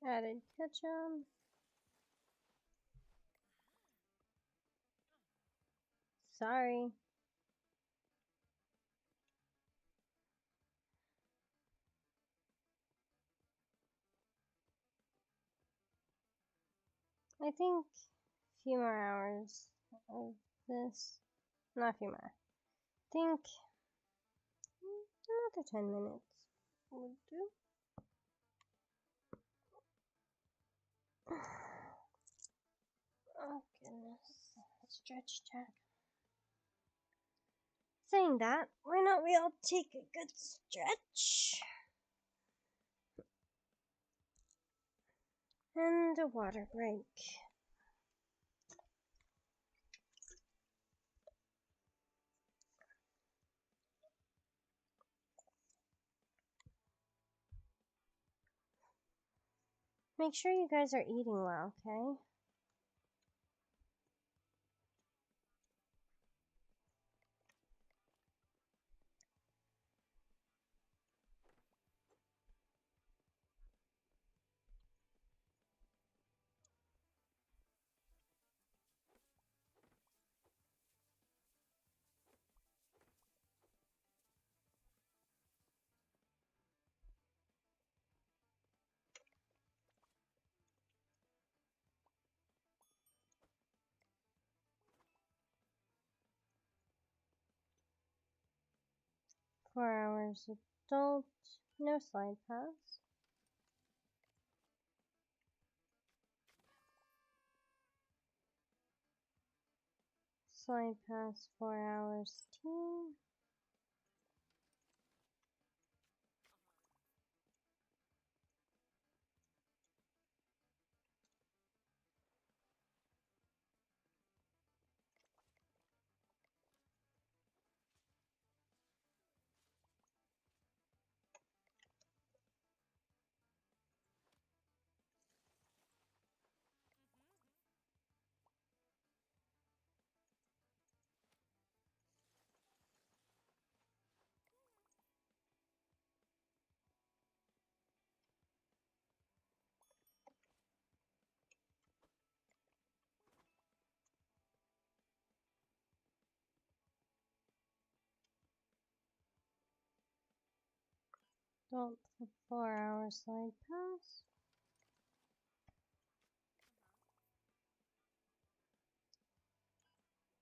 Added ketchup. Sorry. I think a few more hours of this. Not a few more. I think another 10 minutes would do. Oh goodness. Stretch check. Saying that, why not we all take a good stretch? And a water break. Make sure you guys are eating well, okay? $4 adult, no slide pass. Slide pass, 4 hours teen. Adult, 4 hour slide pass.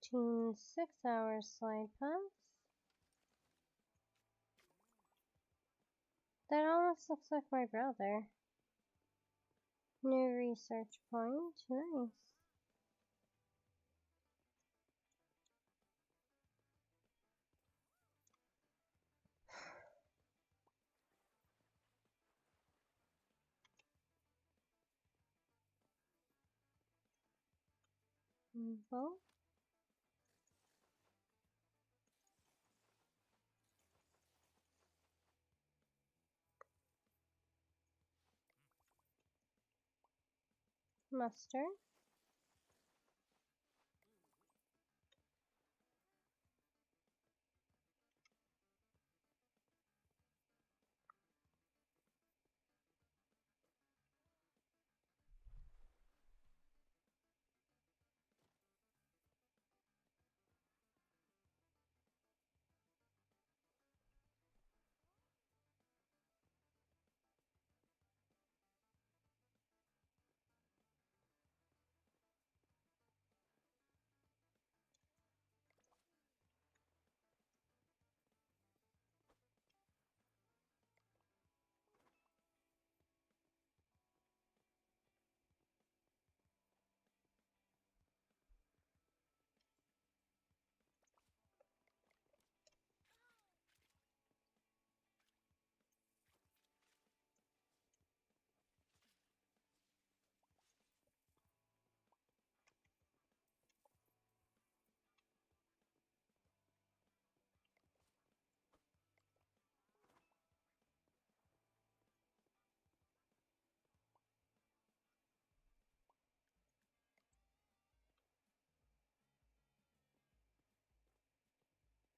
Teen, 6 hours slide pass. That almost looks like my brother. New research point, nice. Both. Mustard.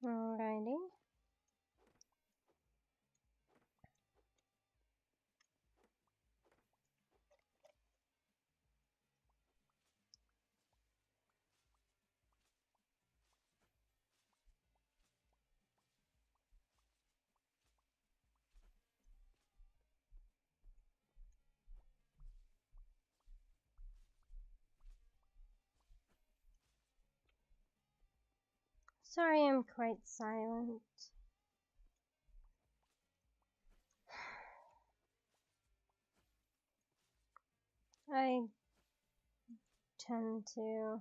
Alrighty. Sorry I'm quite silent. I tend to...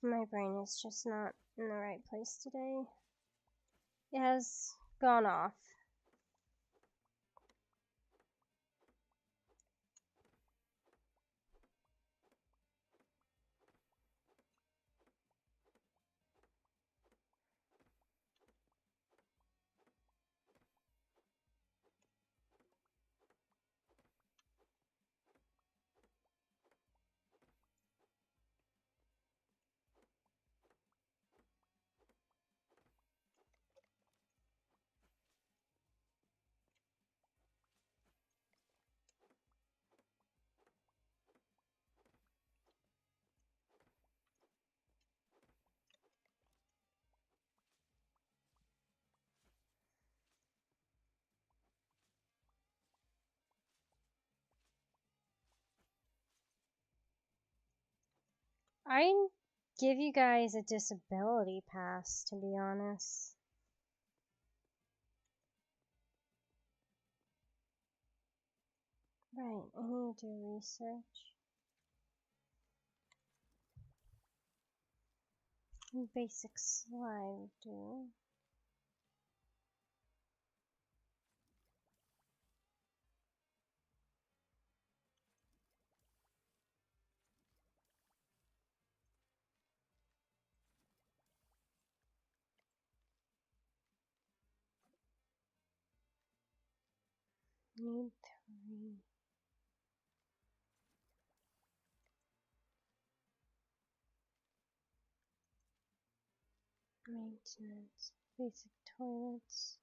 My brain is just not in the right place today. It has gone off. I give you guys a disability pass, to be honest. Right, I need to do research. Basic slide do. Need 3. Maintenance. Basic toilets.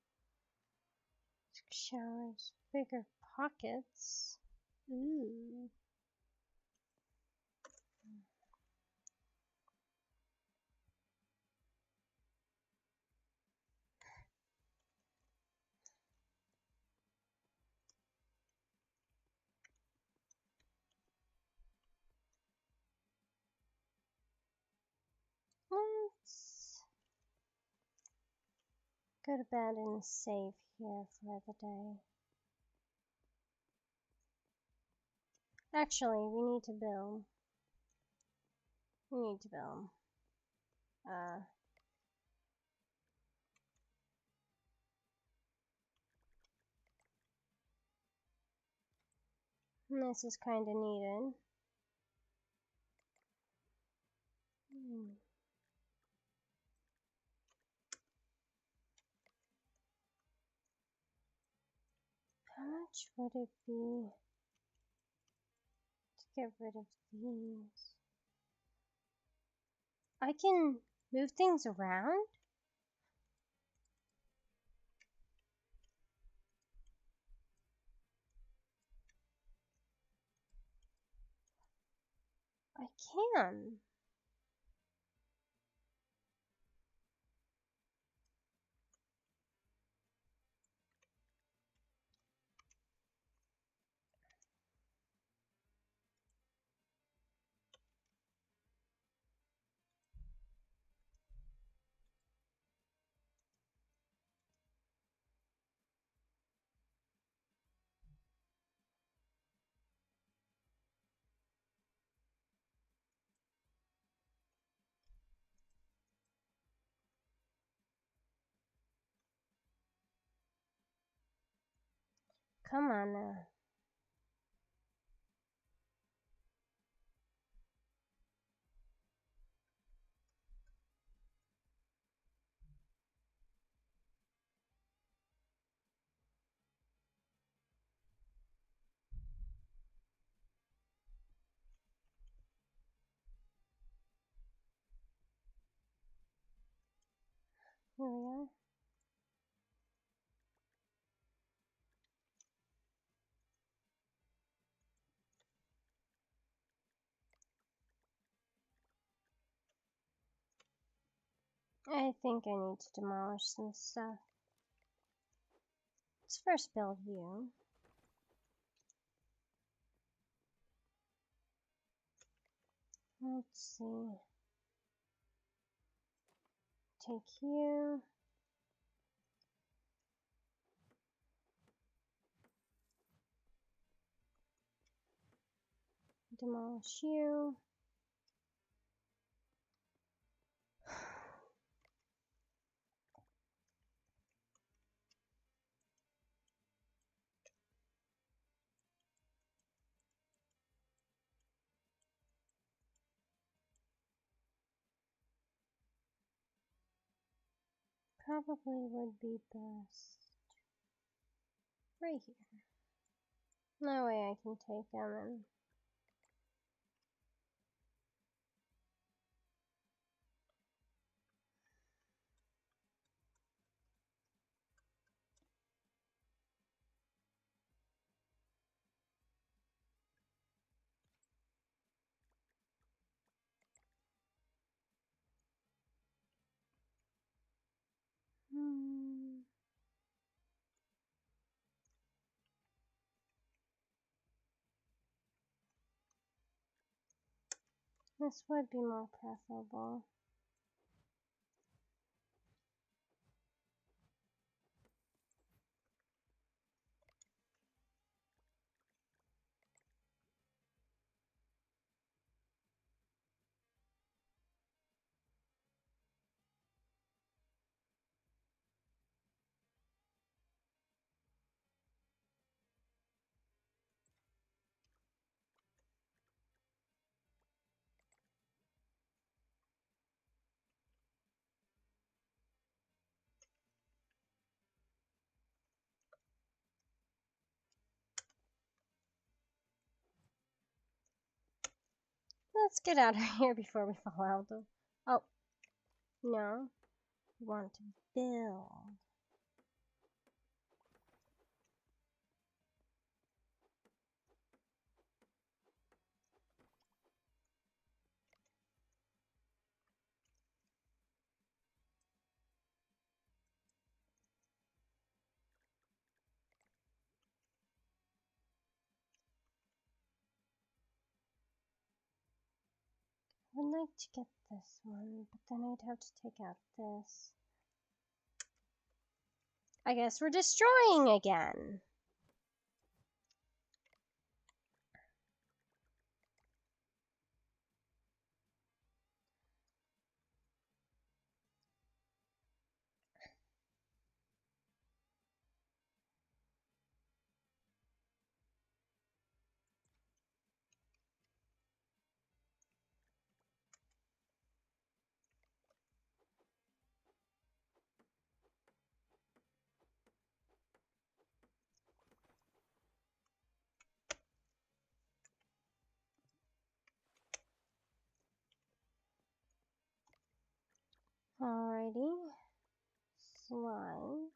Showers. Bigger pockets. Ooh. Let's go to bed and save here for the day. Actually, we need to build. This is kind of needed. How much would it be to get rid of these? I can move things around? I can. Come on now. Here we are. I think I need to demolish some stuff. Let's first build you. Let's see. Take you. Demolish you. Probably would be best right here. No way I can take them and this would be more preferable. Let's get out of here before we fall out though. Oh, no. We want to build. I would like to get this one, but then I'd have to take out this. I guess we're destroying again. Alrighty. Slime.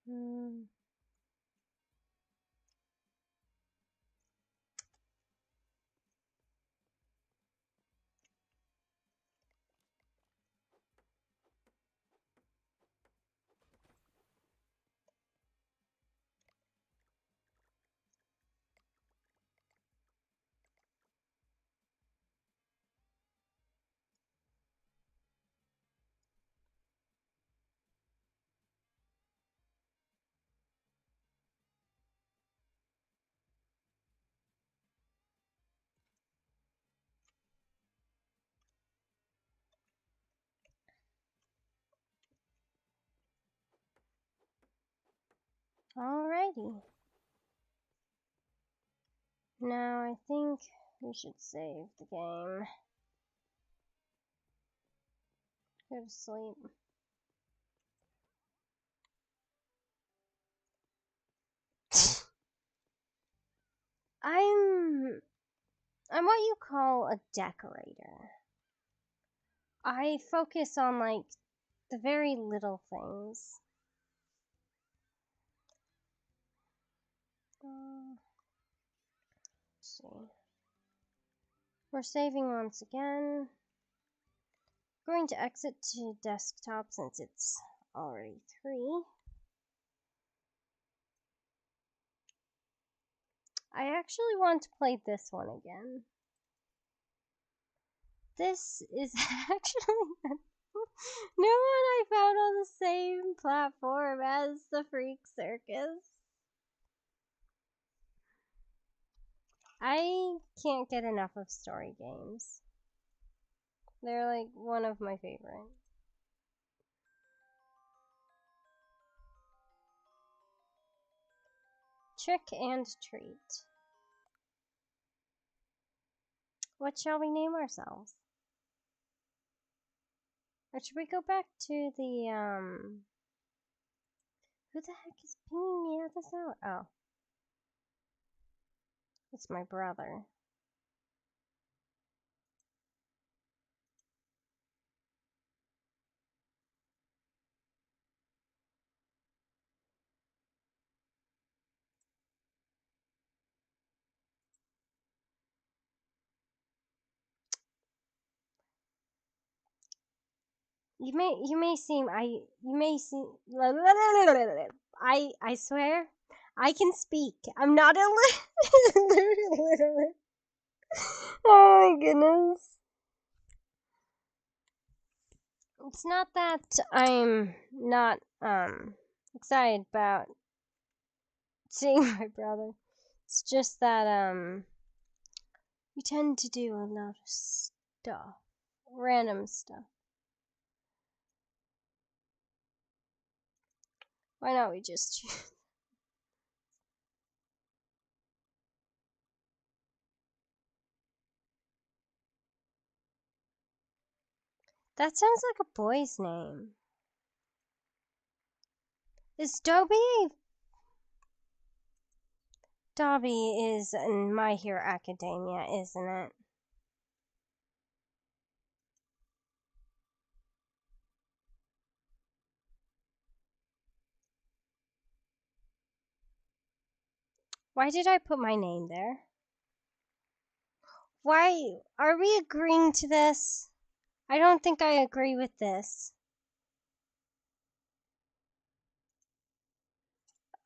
Hmm. Alrighty. Now I think we should save the game. Go to sleep. I'm what you call a decorator. I focus on like the very little things. Let's see. We're saving once again. Going to exit to desktop since it's already 3. I actually want to play this one again. This is actually no one I found on the same platform as the Freak Circus. I can't get enough of story games. They're like one of my favorite. Trick and treat. What shall we name ourselves? Or should we go back to the, who the heck is pinging me at this hour? Oh. It's my brother. You may seem, I swear, I can speak. I'm not illiterate. Oh my goodness. It's not that I'm not, excited about seeing my brother. It's just that, we tend to do a lot of stuff. Random stuff. Why not we just That sounds like a boy's name. Is Dobby? Dobby is in My Hero Academia, isn't it? Why did I put my name there? Why are we agreeing to this? I don't think I agree with this.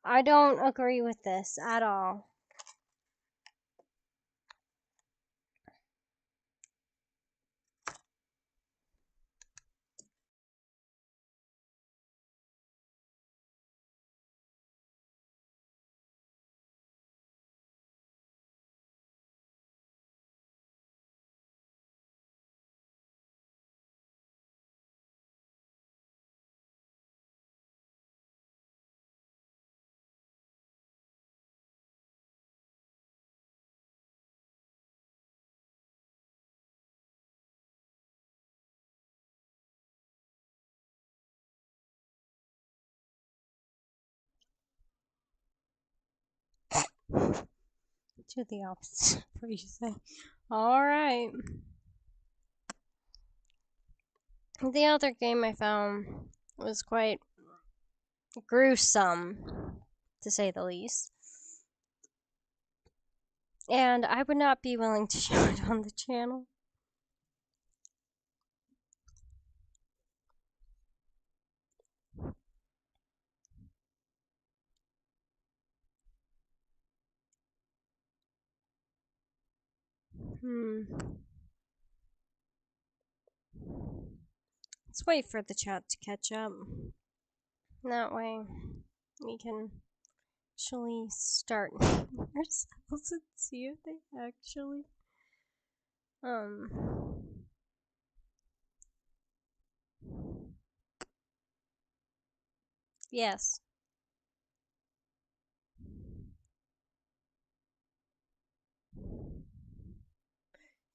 I don't agree with this at all. To the opposite, what you say. Alright. The other game I found was quite gruesome, to say the least. And I would not be willing to show it on the channel. Let's wait for the chat to catch up. That way, we can actually start ourselves and see if they actually, yes.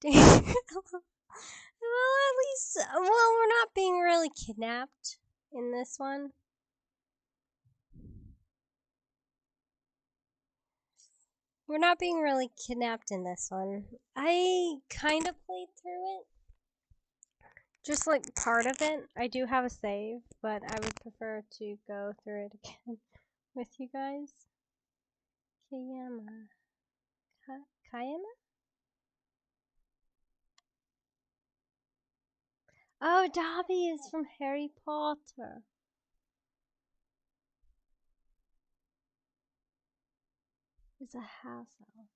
well, at least, well, we're not being really kidnapped in this one. We're not being really kidnapped in this one. I kind of played through it. Just like part of it. I do have a save, but I would prefer to go through it again with you guys. Kayama. Kayama? Oh, Dobby is from Harry Potter. Is a house elf.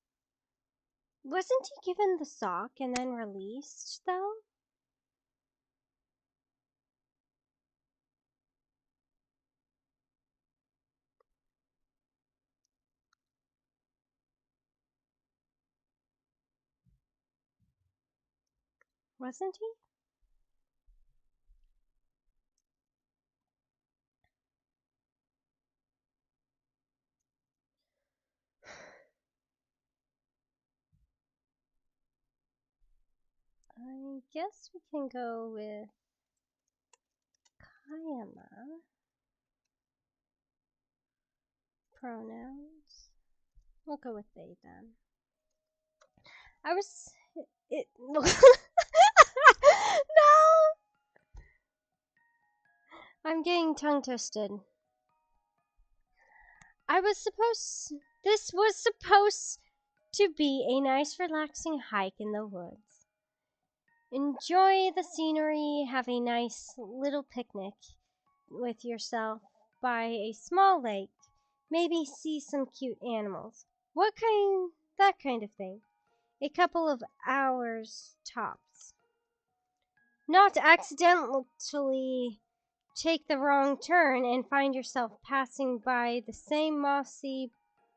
Wasn't he given the sock and then released, though? Wasn't he? I guess we can go with Kayama. Pronouns. We'll go with they then. I was. It. No! I'm getting tongue twisted. This was supposed to be a nice, relaxing hike in the woods. Enjoy the scenery, have a nice little picnic with yourself by a small lake, maybe see some cute animals. That kind of thing. A couple of hours tops. Not accidentally take the wrong turn and find yourself passing by the same mossy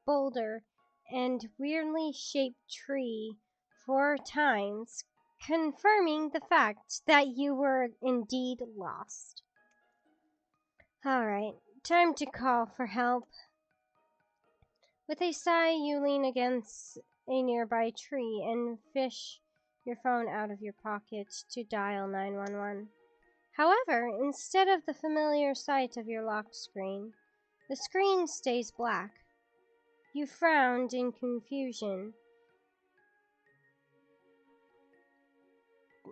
boulder and weirdly shaped tree 4 times, confirming the fact that you were indeed lost. Alright, time to call for help. With a sigh, you lean against a nearby tree and fish your phone out of your pocket to dial 911. However, instead of the familiar sight of your lock screen, the screen stays black. You frowned in confusion,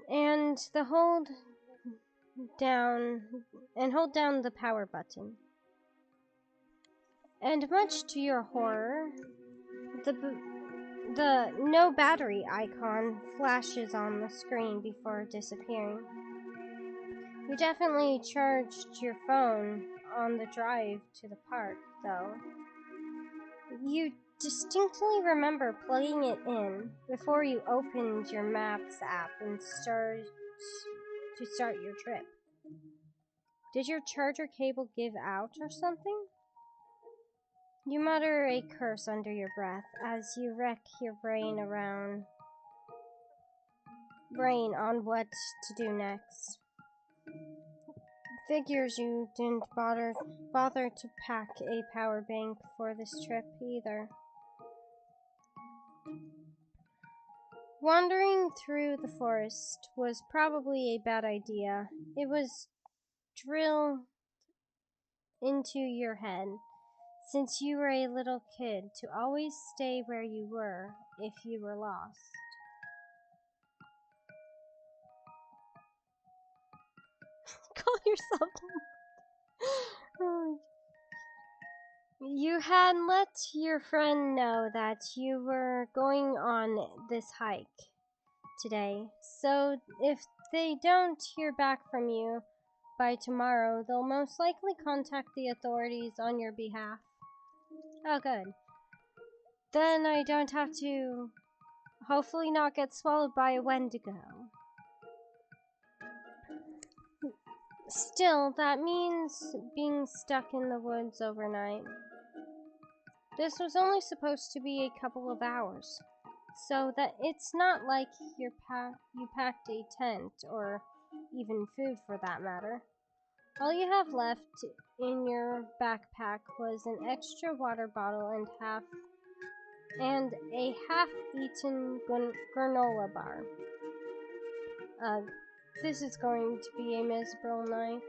and hold down the power button. And much to your horror, the no battery icon flashes on the screen before disappearing. You definitely charged your phone on the drive to the park, though. You distinctly remember plugging it in before you opened your Maps app and start your trip. Did your charger cable give out or something? You mutter a curse under your breath as you wreck your brain on what to do next. Figures you didn't bother to pack a power bank for this trip either. Wandering through the forest was probably a bad idea. It was drilled into your head since you were a little kid to always stay where you were if you were lost. Call yourself. You had let your friend know that you were going on this hike today, so if they don't hear back from you by tomorrow, they'll most likely contact the authorities on your behalf. Oh, good. Then I don't have to, hopefully not get swallowed by a Wendigo. Still, that means being stuck in the woods overnight. This was only supposed to be a couple of hours, so that it's not like you packed a tent, or even food for that matter. All you have left in your backpack was an extra water bottle and a half-eaten granola bar. Ugh, this is going to be a miserable night.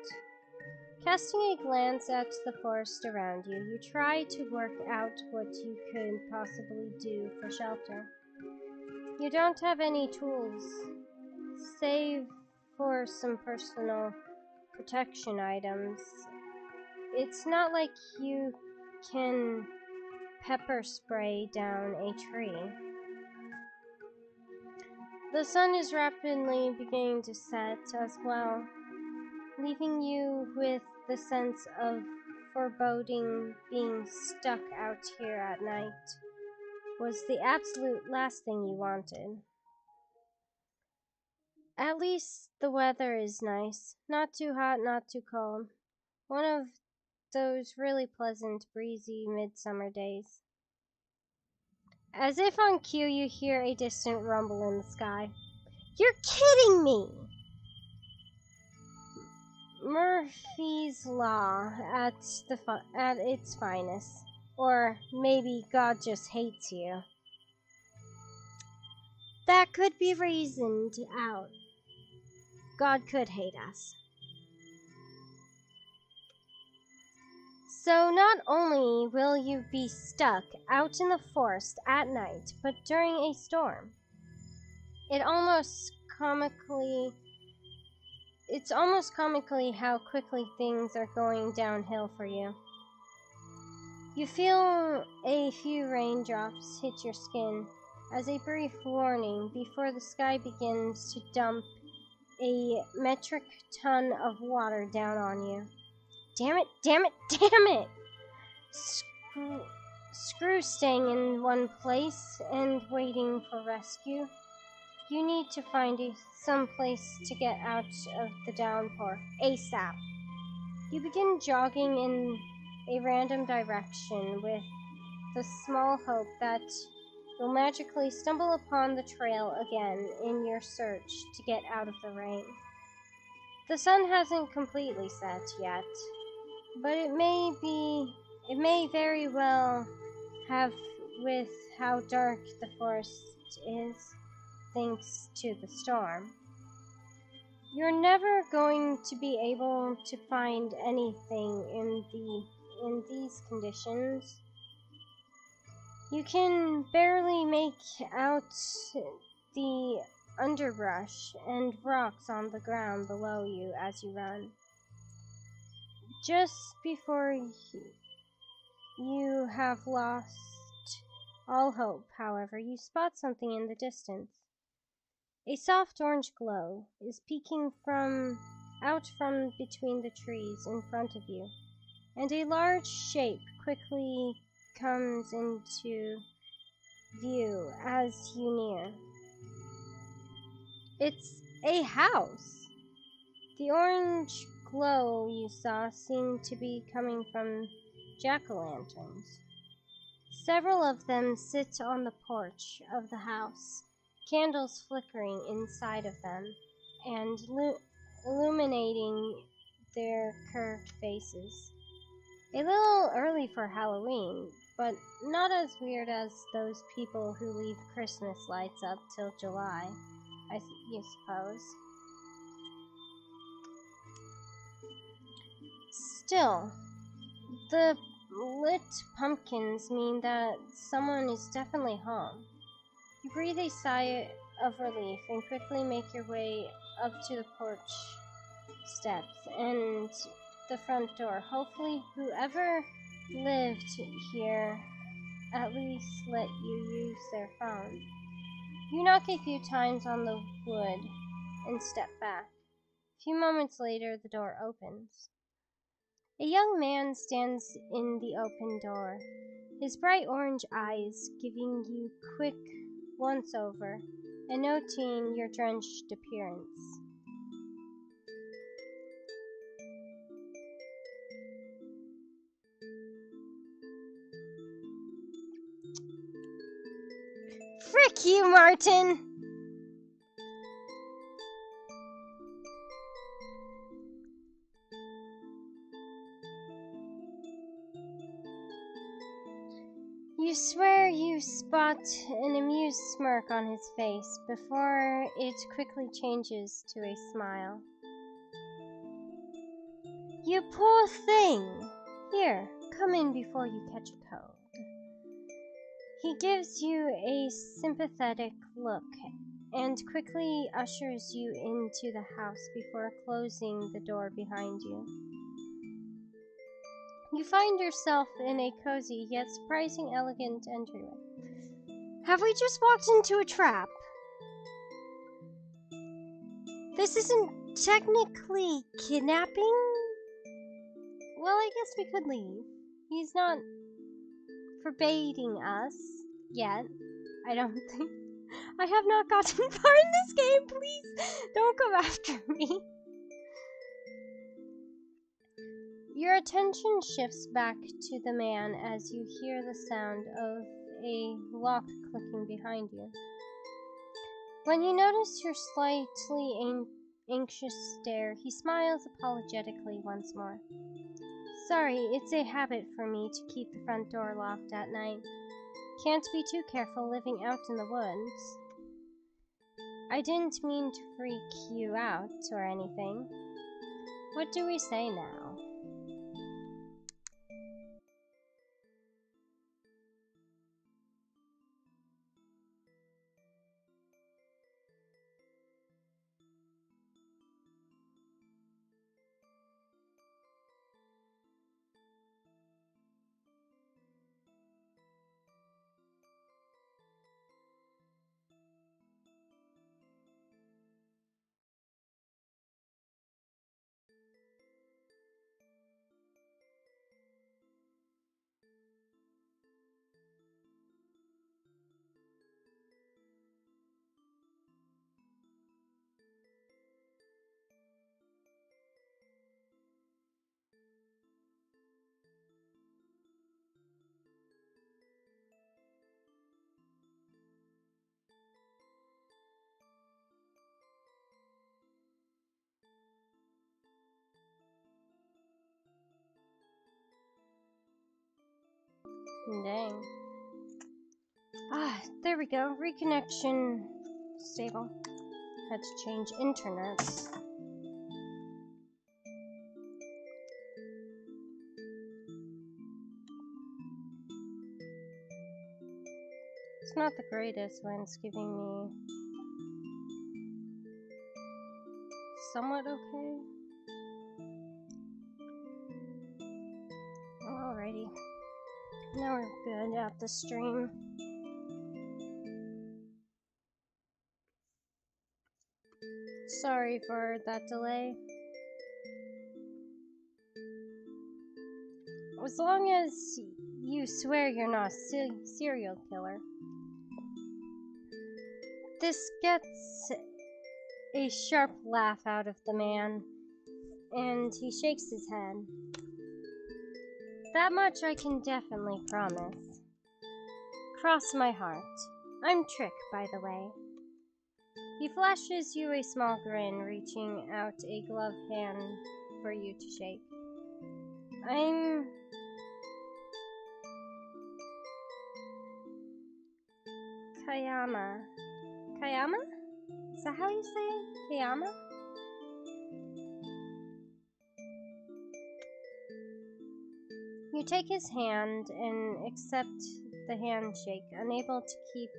Casting a glance at the forest around you, you try to work out what you could possibly do for shelter. You don't have any tools, save for some personal protection items. It's not like you can pepper spray down a tree. The sun is rapidly beginning to set as well, leaving you with the sense of foreboding. Being stuck out here at night was the absolute last thing you wanted. At least the weather is nice. Not too hot, not too cold. One of those really pleasant, breezy midsummer days. As if on cue, you hear a distant rumble in the sky. You're kidding me! Murphy's Law at its finest. Or maybe God just hates you. That could be reasoned out. God could hate us. So not only will you be stuck out in the forest at night, but during a storm. It's almost comically how quickly things are going downhill for you. You feel a few raindrops hit your skin as a brief warning before the sky begins to dump a metric ton of water down on you. Damn it, damn it, damn it! Screw staying in one place and waiting for rescue. You need to find some place to get out of the downpour ASAP. You begin jogging in a random direction with the small hope that you'll magically stumble upon the trail again in your search to get out of the rain. The sun hasn't completely set yet, but it may very well have, with how dark the forest is, thanks to the storm. You're never going to be able to find anything in these conditions. You can barely make out the underbrush and rocks on the ground below you as you run. Just before you have lost all hope, however, you spot something in the distance. A soft orange glow is peeking out from between the trees in front of you, and a large shape quickly comes into view as you near. It's a house. The orange glow you saw seemed to be coming from jack-o'-lanterns. Several of them sit on the porch of the house, candles flickering inside of them and illuminating their curved faces. A little early for Halloween, but not as weird as those people who leave Christmas lights up till July, you suppose. Still, the lit pumpkins mean that someone is definitely home. You breathe a sigh of relief and quickly make your way up to the porch steps and the front door. Hopefully, whoever lived here at least let you use their phone. You knock a few times on the wood and step back. A few moments later, the door opens. A young man stands in the open door, his bright orange eyes giving you quick once-over and noting your drenched appearance. Frick you, Martin! You swear you spot an amused smirk on his face before it quickly changes to a smile. You poor thing! Here, come in before you catch a cold. He gives you a sympathetic look and quickly ushers you into the house before closing the door behind you. You find yourself in a cozy yet surprisingly elegant entryway. Have we just walked into a trap? This isn't technically kidnapping? Well, I guess we could leave. He's not forbidding us yet. I don't think. I have not gotten far in this game. Please don't come after me. Your attention shifts back to the man as you hear the sound of a lock clicking behind you. When you notice your slightly anxious stare, he smiles apologetically once more. Sorry, it's a habit for me to keep the front door locked at night. Can't be too careful living out in the woods. I didn't mean to freak you out or anything. What do we say now? Dang. There we go. Reconnection stable. Had to change internet. It's not the greatest when it's giving me somewhat okay. Alrighty. Now we're good at the stream. Sorry for that delay. As long as you swear you're not a serial killer. This gets a sharp laugh out of the man, and he shakes his head. That much I can definitely promise. Cross my heart. I'm Trick, by the way. He flashes you a small grin, reaching out a gloved hand for you to shake. I'm Kayama. Kayama? Is that how you say it? Kayama? You take his hand and accept the handshake, unable to keep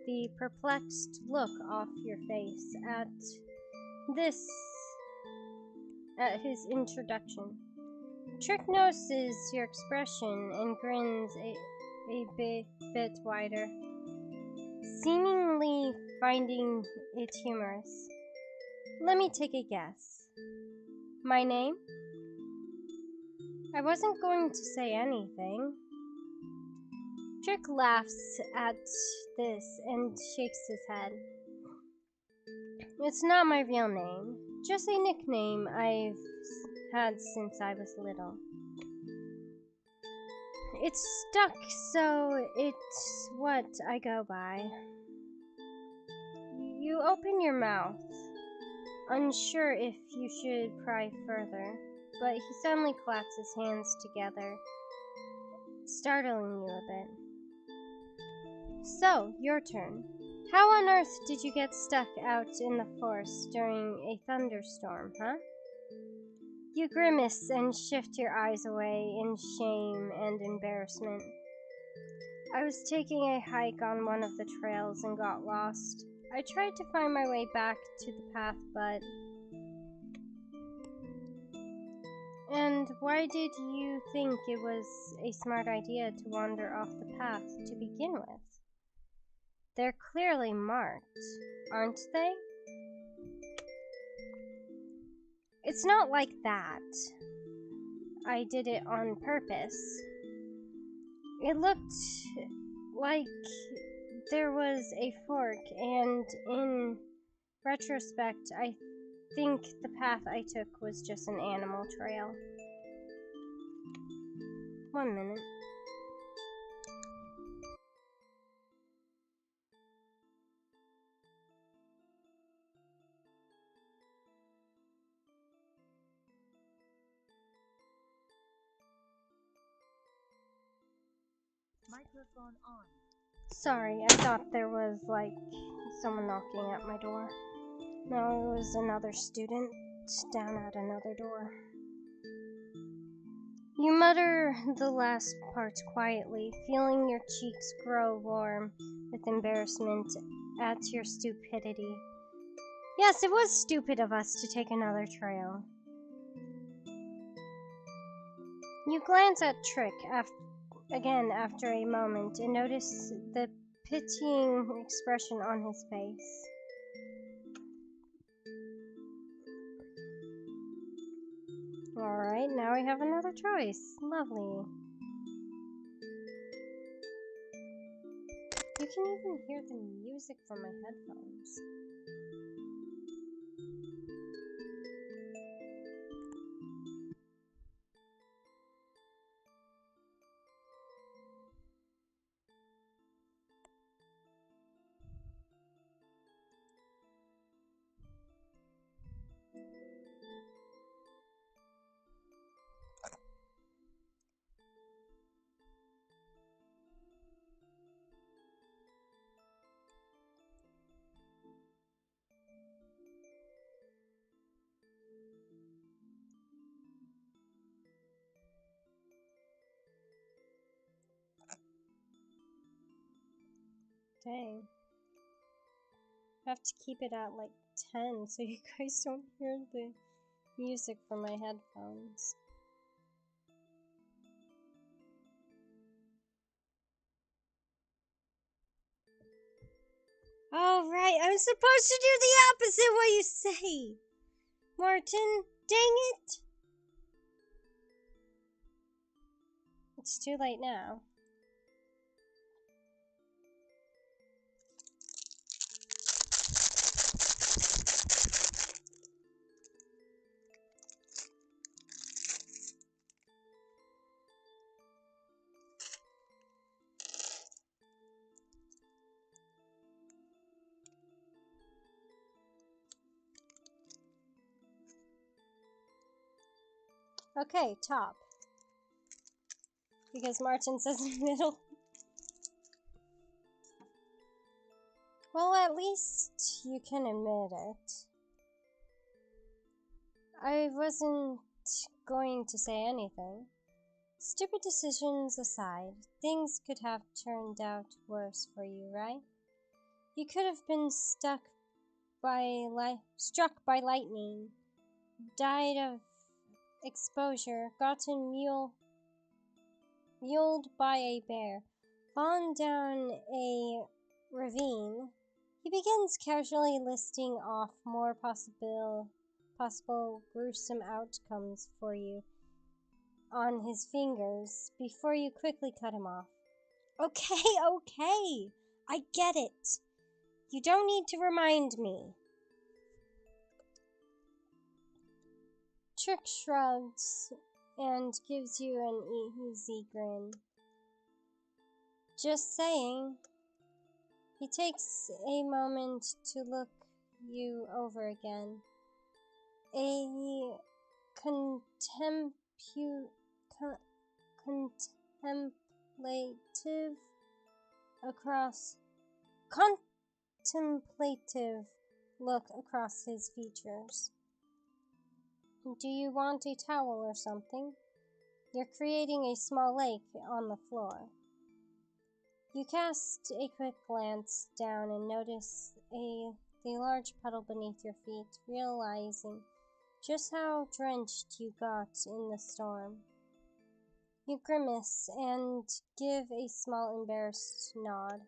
the perplexed look off your face at his introduction. Trick notices your expression and grins a bit wider, seemingly finding it humorous. Let me take a guess. My name? I wasn't going to say anything. Trick laughs at this and shakes his head. It's not my real name, just a nickname I've had since I was little. It's stuck, so it's what I go by. You open your mouth, unsure if you should pry further, but he suddenly claps his hands together, startling you a bit. So, your turn. How on earth did you get stuck out in the forest during a thunderstorm, huh? You grimace and shift your eyes away in shame and embarrassment. I was taking a hike on one of the trails and got lost. I tried to find my way back to the path, but... And why did you think it was a smart idea to wander off the path to begin with? They're clearly marked, aren't they? It's not like that. I did it on purpose. It looked like there was a fork, and in retrospect, I think the path I took was just an animal trail. 1 minute. Microphone on. Sorry, I thought there was, like, someone knocking at my door. No, it was another student down at another door. You mutter the last parts quietly, feeling your cheeks grow warm with embarrassment at your stupidity. Yes, it was stupid of us to take another trail. You glance at Trick again after a moment and notice the pitying expression on his face. Alright, now we have another choice. Lovely. You can even hear the music from my headphones. Dang. I have to keep it at like 10 so you guys don't hear the music from my headphones. Oh, right, I'm supposed to do the opposite what you say! Martin, dang it! It's too late now. Okay, top. Because Martin says middle. Well, at least you can admit it. I wasn't going to say anything. Stupid decisions aside, things could have turned out worse for you, right? You could have been struck by lightning, died of exposure, gotten muled by a bear, fallen down a ravine. He begins casually listing off more possible gruesome outcomes for you on his fingers before you quickly cut him off. Okay, I get it. You don't need to remind me. Trick shrugs and gives you an easy grin. Just saying. He takes a moment to look you over again. A contemplative across contemplative look across his features. Do you want a towel or something? You're creating a small lake on the floor. You cast a quick glance down and notice the large puddle beneath your feet, realizing just how drenched you got in the storm. You grimace and give a small embarrassed nod.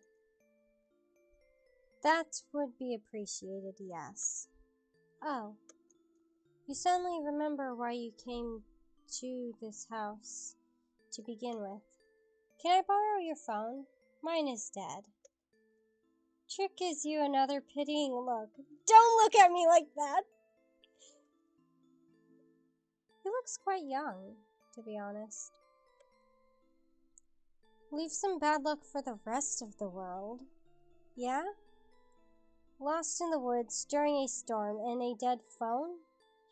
That would be appreciated, yes. Oh, you suddenly remember why you came to this house to begin with. Can I borrow your phone? Mine is dead. Trick gives you another pitying look. Don't look at me like that! He looks quite young, to be honest. Leave some bad luck for the rest of the world. Yeah? Lost in the woods during a storm and a dead phone?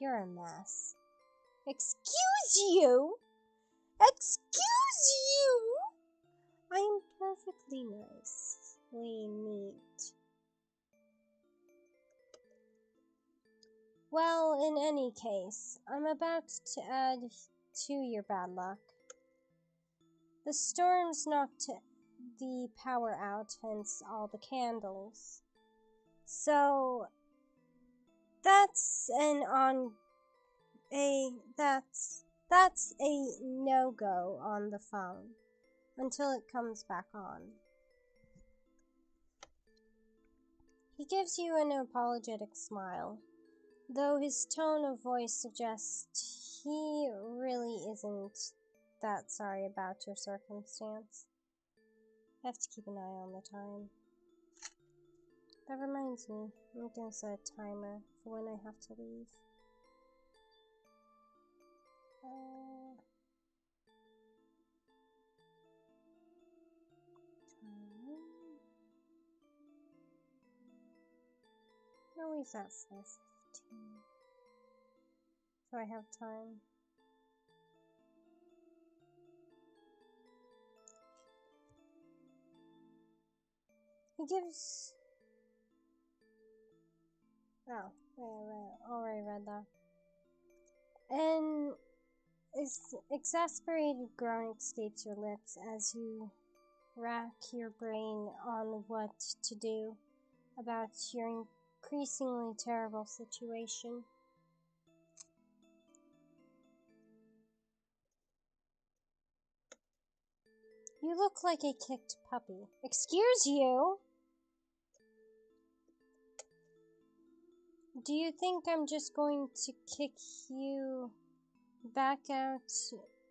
You're a mess. Excuse you? Excuse you? I am perfectly nicely neat. Well, in any case, I'm about to add to your bad luck. The storms knocked the power out, hence all the candles. So that's that's a no-go on the phone until it comes back on. He gives you an apologetic smile, though his tone of voice suggests he really isn't that sorry about your circumstance. I have to keep an eye on the time. That reminds me, I'm gonna set a timer for when I have to leave. At least that's 15. So I have time. He gives... Oh, already read that. An exasperated groan escapes your lips as you rack your brain on what to do about your increasingly terrible situation. You look like a kicked puppy. Excuse you? Do you think I'm just going to kick you back out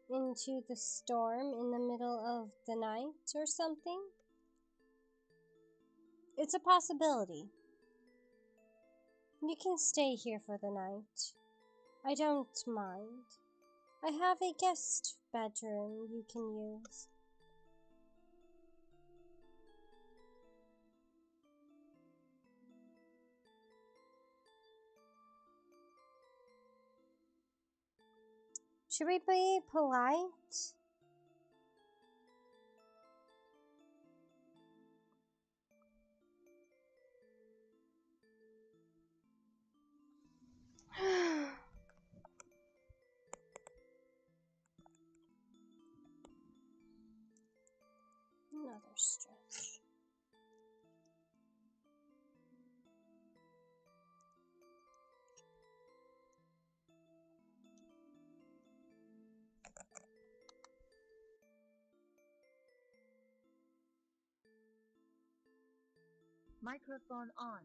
into the storm in the middle of the night or something? It's a possibility. You can stay here for the night. I don't mind. I have a guest bedroom you can use. Should we be polite? Another stretch. Microphone on.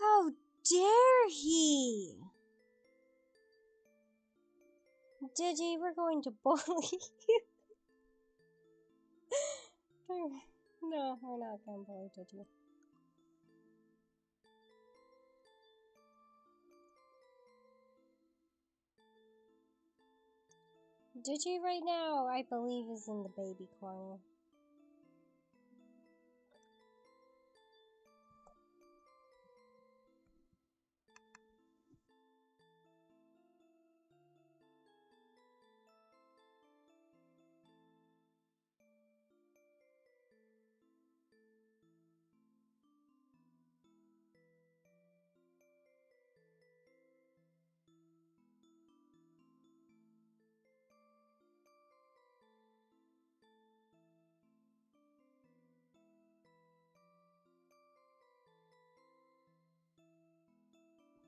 How dare he! Diddy, we're going to bully you. No, we're not going to bully Diddy. Digi right now, I believe, is in the baby corner.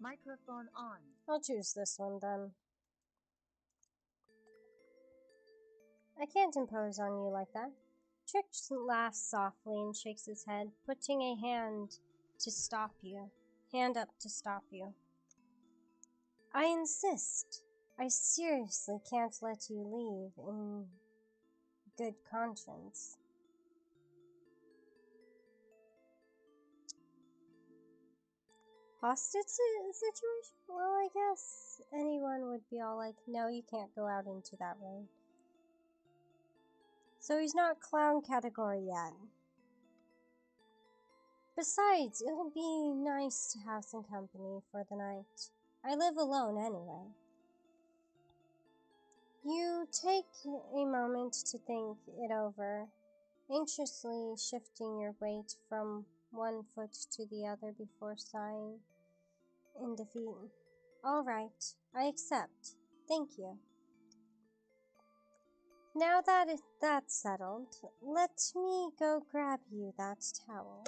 Microphone on. I'll choose this one then. I can't impose on you like that. Trick laughs softly and shakes his head, putting a hand up to stop you. I insist. I seriously can't let you leave in good conscience. Hostage situation? Well, I guess anyone would be all like, no, you can't go out into that rain. So he's not clown category yet. Besides, it'll be nice to have some company for the night. I live alone anyway. You take a moment to think it over, anxiously shifting your weight from one foot to the other before sighing in defeat. All right, I accept. Thank you. Now that that's settled, let me go grab you that towel.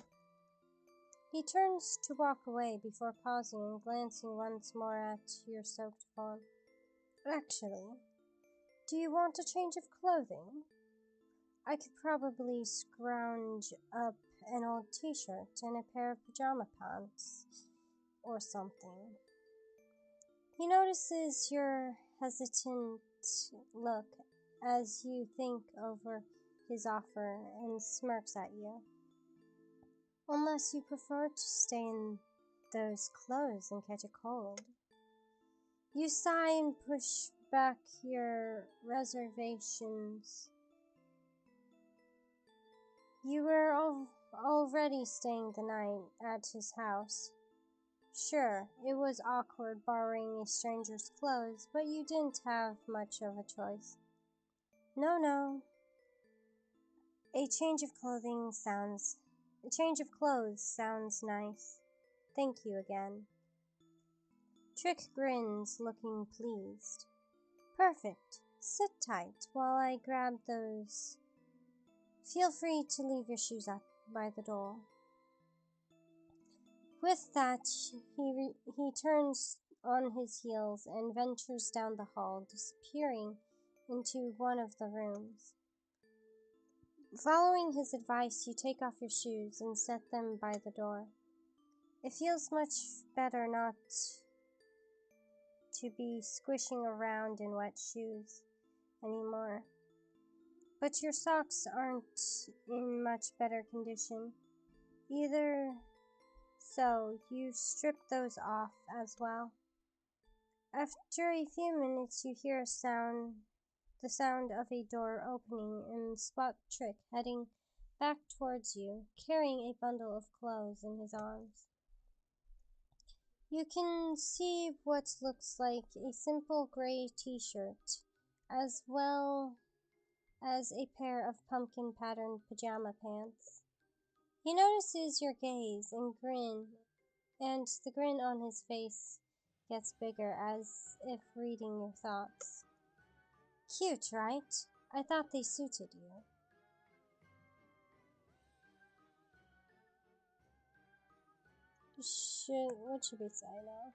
He turns to walk away before pausing and glancing once more at your soaked form. Actually, do you want a change of clothing? I could probably scrounge up an old t-shirt and a pair of pajama pants or something. He notices your hesitant look as you think over his offer and smirks at you. Unless you prefer to stay in those clothes and catch a cold. You sigh and push back your reservations. You were already staying the night at his house. Sure, it was awkward borrowing a stranger's clothes, but you didn't have much of a choice. No. A change of clothes sounds nice. Thank you again. Trick grins, looking pleased. Perfect. Sit tight while I grab those. Feel free to leave your shoes up by the door. With that, he turns on his heels and ventures down the hall, disappearing into one of the rooms. Following his advice, you take off your shoes and set them by the door. It feels much better not to be squishing around in wet shoes anymore. But your socks aren't in much better condition either, so you strip those off as well. After a few minutes, you hear the sound of a door opening and spot Trick heading back towards you, carrying a bundle of clothes in his arms. You can see what looks like a simple gray t-shirt, as well as a pair of pumpkin-patterned pajama pants. He notices your gaze and the grin on his face gets bigger as if reading your thoughts. Cute, right? I thought they suited you. What should we say now?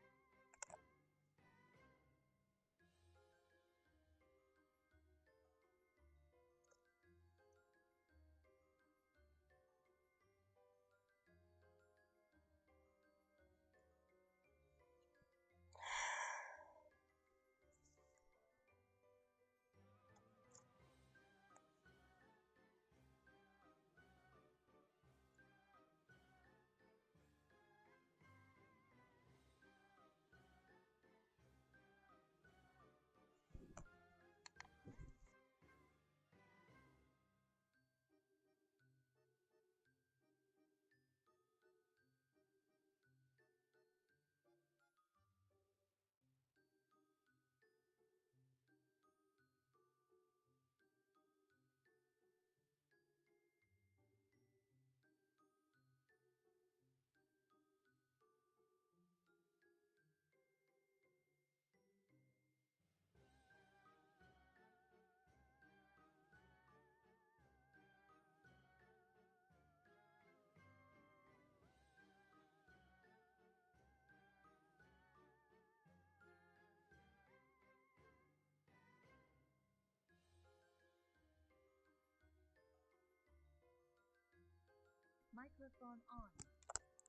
Microphone on.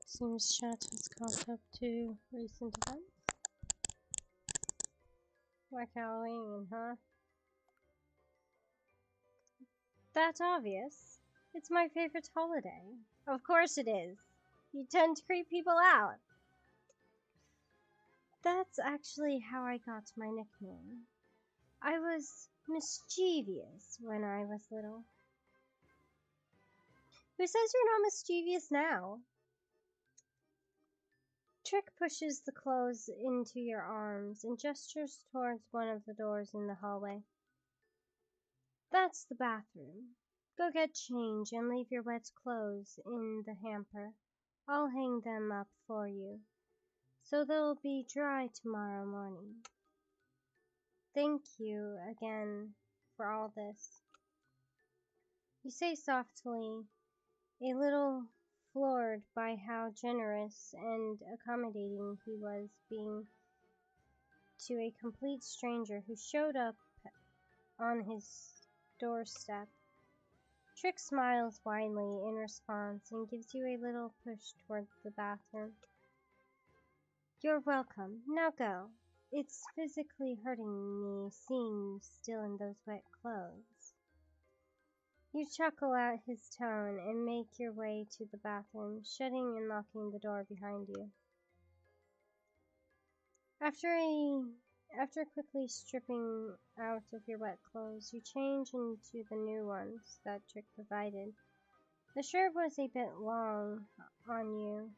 Seems chat has caught up to recent events. Like Halloween, huh? That's obvious. It's my favorite holiday. Of course it is. You tend to creep people out. That's actually how I got my nickname. I was mischievous when I was little. Who says you're not mischievous now? Trick pushes the clothes into your arms and gestures towards one of the doors in the hallway. That's the bathroom. Go get change and leave your wet clothes in the hamper. I'll hang them up for you, so they'll be dry tomorrow morning. Thank you again for all this. You say softly, a little floored by how generous and accommodating he was being to a complete stranger who showed up on his doorstep. Trick smiles widely in response and gives you a little push towards the bathroom. You're welcome. Now go. It's physically hurting me seeing you still in those wet clothes. You chuckle at his tone and make your way to the bathroom, shutting and locking the door behind you. After quickly stripping out of your wet clothes, you change into the new ones that Trick provided. The shirt was a bit long on you,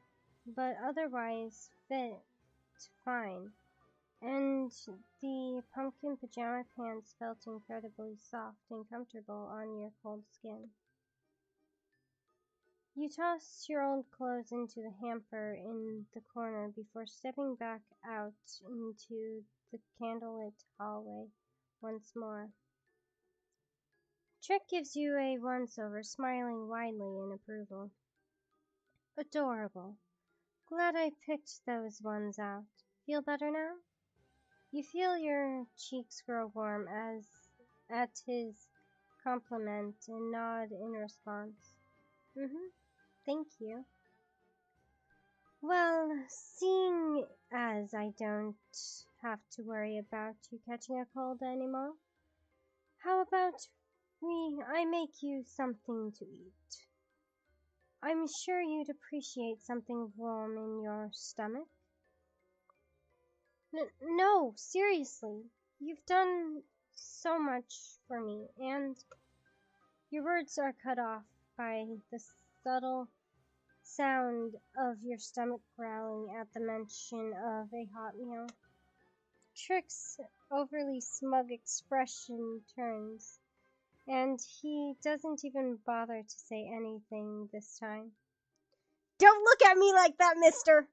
but otherwise fit fine, and the pumpkin pajama pants felt incredibly soft and comfortable on your cold skin. You toss your old clothes into the hamper in the corner before stepping back out into the candlelit hallway once more. Trick gives you a once-over, smiling widely in approval. Adorable. Glad I picked those ones out. Feel better now? You feel your cheeks grow warm at his compliment and nod in response. Thank you. Well, seeing as I don't have to worry about you catching a cold anymore, how about I make you something to eat? I'm sure you'd appreciate something warm in your stomach. No, seriously. You've done so much for me, and your words are cut off by the subtle sound of your stomach growling at the mention of a hot meal. Trick's overly smug expression turns, and he doesn't even bother to say anything this time. Don't look at me like that, mister!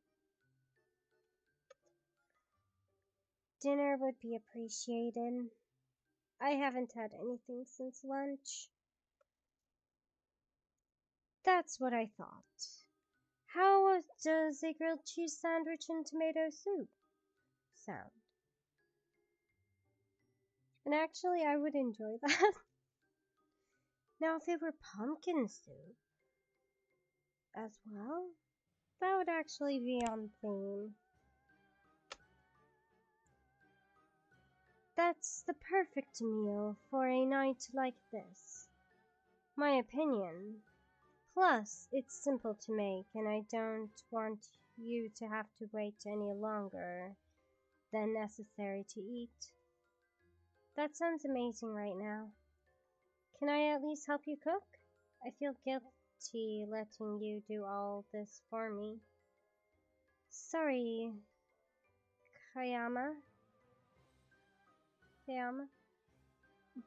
Dinner would be appreciated. I haven't had anything since lunch. That's what I thought. How does a grilled cheese sandwich and tomato soup sound? And actually, I would enjoy that. Now, if it were pumpkin soup as well, that would actually be on theme. That's the perfect meal for a night like this. My opinion. Plus, it's simple to make, and I don't want you to have to wait any longer than necessary to eat. That sounds amazing right now. Can I at least help you cook? I feel guilty letting you do all this for me. Sorry, Kayama.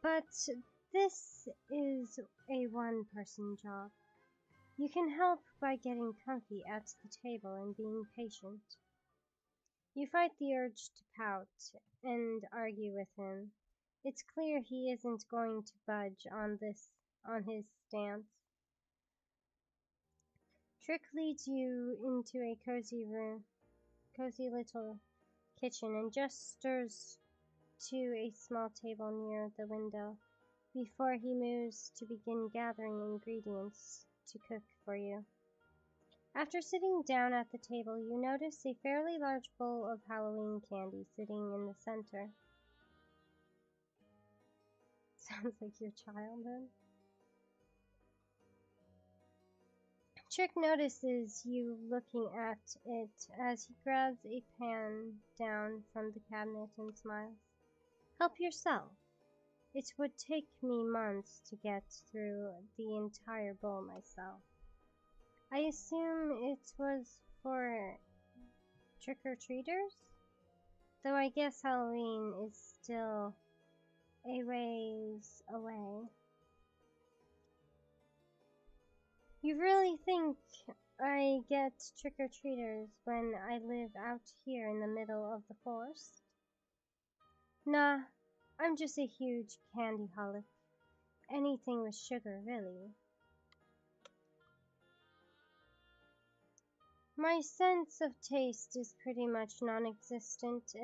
But this is a one-person job. You can help by getting comfy at the table and being patient. You fight the urge to pout and argue with him. It's clear he isn't going to budge on his stance. Trick leads you into a cozy little kitchen and gestures to a small table near the window before he moves to begin gathering ingredients to cook for you. After sitting down at the table, you notice a fairly large bowl of Halloween candy sitting in the center. Sounds like your childhood. Trick notices you looking at it as he grabs a pan down from the cabinet and smiles. Help yourself. It would take me months to get through the entire bowl myself. I assume it was for trick-or-treaters? Though I guess Halloween is still a ways away. You really think I get trick-or-treaters when I live out here in the middle of the forest? Nah, I'm just a huge candy-holic. Anything with sugar, really. My sense of taste is pretty much non-existent,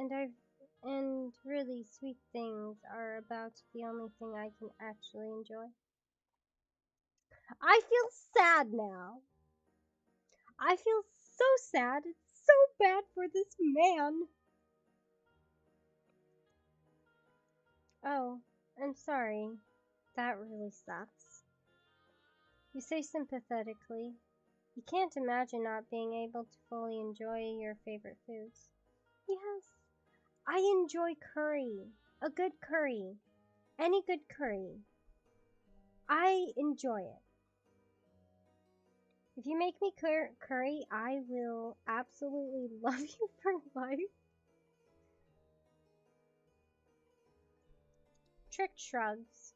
and really sweet things are about the only thing I can actually enjoy. I feel sad now. I feel so sad. It's so bad for this man. Oh, I'm sorry. That really sucks. You say sympathetically. You can't imagine not being able to fully enjoy your favorite foods. Yes, I enjoy curry. A good curry. Any good curry. I enjoy it. If you make me curry, I will absolutely love you for life. Trick shrugs,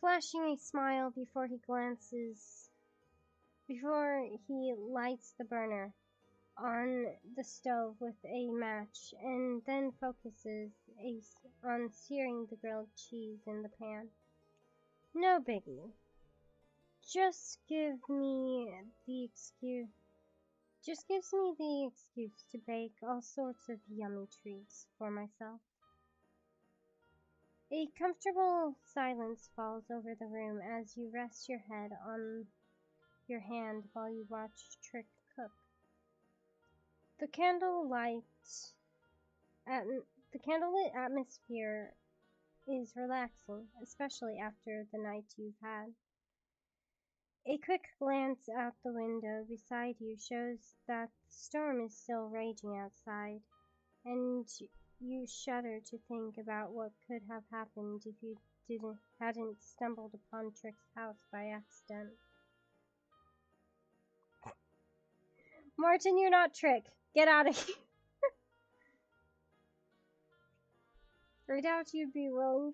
flashing a smile before he lights the burner on the stove with a match and then focuses on searing the grilled cheese in the pan. No biggie. Just give me the excuse. Just gives me the excuse to bake all sorts of yummy treats for myself. A comfortable silence falls over the room as you rest your head on your hand while you watch Trick cook. The the candlelit atmosphere is relaxing, especially after the night you've had. A quick glance out the window beside you shows that the storm is still raging outside, and you shudder to think about what could have happened if you hadn't stumbled upon Trick's house by accident. Martin, you're not Trick. Get out of here. I doubt you'd be willing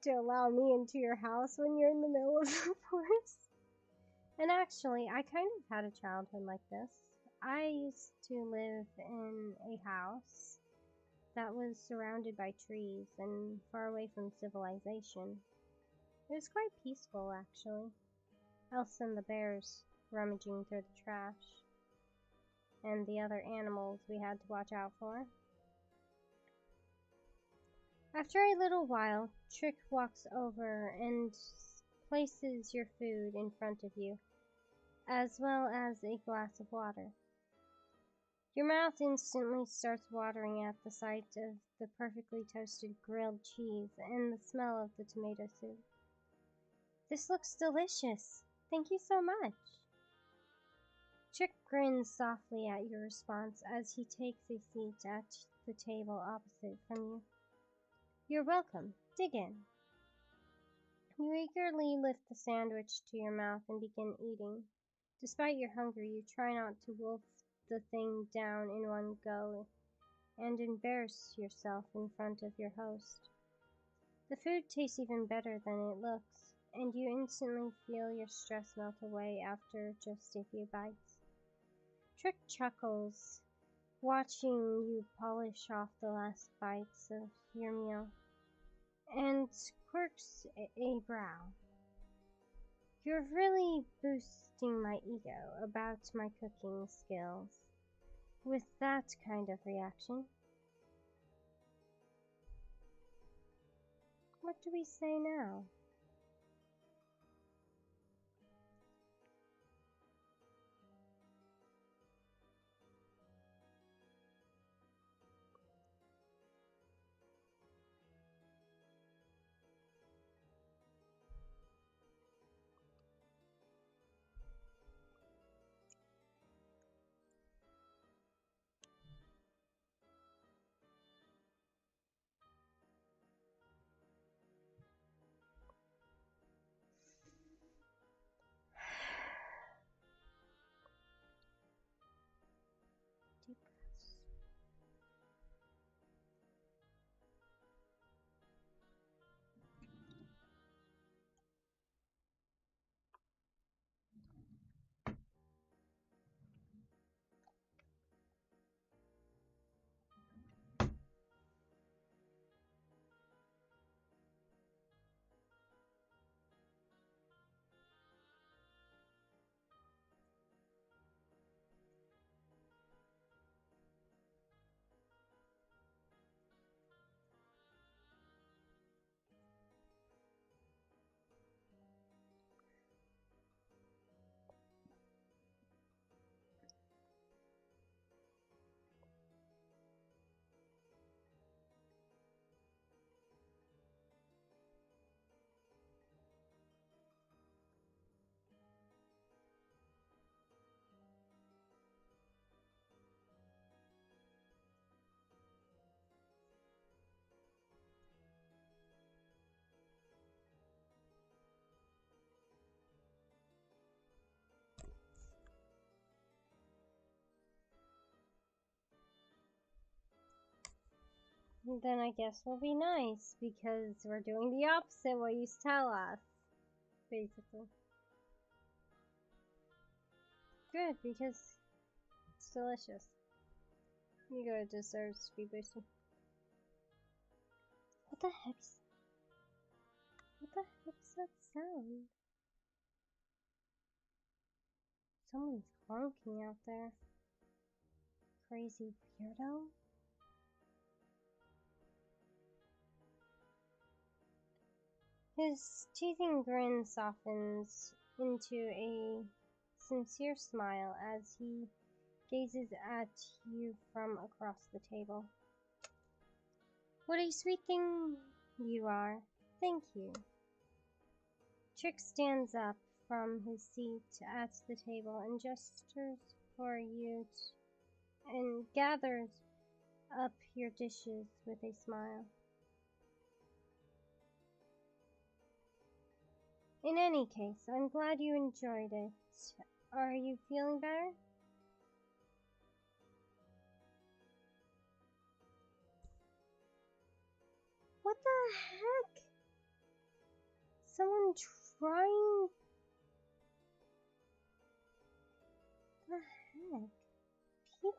to allow me into your house when you're in the middle of the forest. And actually, I kind of had a childhood like this. I used to live in a house that was surrounded by trees and far away from civilization. It was quite peaceful, actually. Elsa and the bears rummaging through the trash, and the other animals we had to watch out for. After a little while, Trick walks over and places your food in front of you, as well as a glass of water. Your mouth instantly starts watering at the sight of the perfectly toasted grilled cheese and the smell of the tomato soup. This looks delicious. Thank you so much. Trick grins softly at your response as he takes a seat at the table opposite from you. You're welcome. Dig in. You eagerly lift the sandwich to your mouth and begin eating. Despite your hunger, you try not to wolf the thing down in one go and embarrass yourself in front of your host. The food tastes even better than it looks, and you instantly feel your stress melt away after just a few bites. Trick chuckles, watching you polish off the last bites of your meal, and quirks a brow. You're really boosting my ego about my cooking skills with that kind of reaction. What do we say now? Then I guess we'll be nice, because we're doing the opposite what you tell us, basically. Good, because it's delicious. You go to deserves to be boosted. What the heck's that sound? Someone's honking out there. Crazy weirdo. His teasing grin softens into a sincere smile as he gazes at you from across the table. What a sweet thing you are. Thank you. Trick stands up from his seat at the table and gestures for you and gathers up your dishes with a smile. In any case, I'm glad you enjoyed it. Are you feeling better? What the heck? Someone trying... The heck? People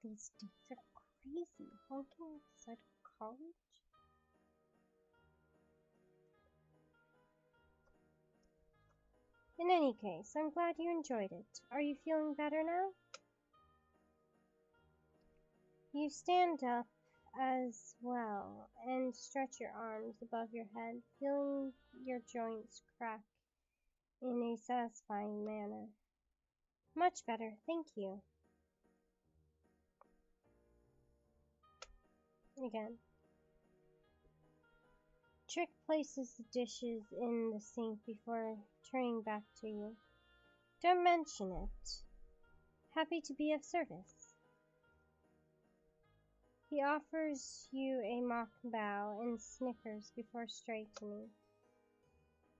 these days are crazy. Honking outside of college? In any case, I'm glad you enjoyed it. Are you feeling better now? You stand up as well and stretch your arms above your head, feeling your joints crack in a satisfying manner. Much better, thank you. Again. Trick places the dishes in the sink before turning back to you. Don't mention it. Happy to be of service. He offers you a mock bow and snickers before straightening.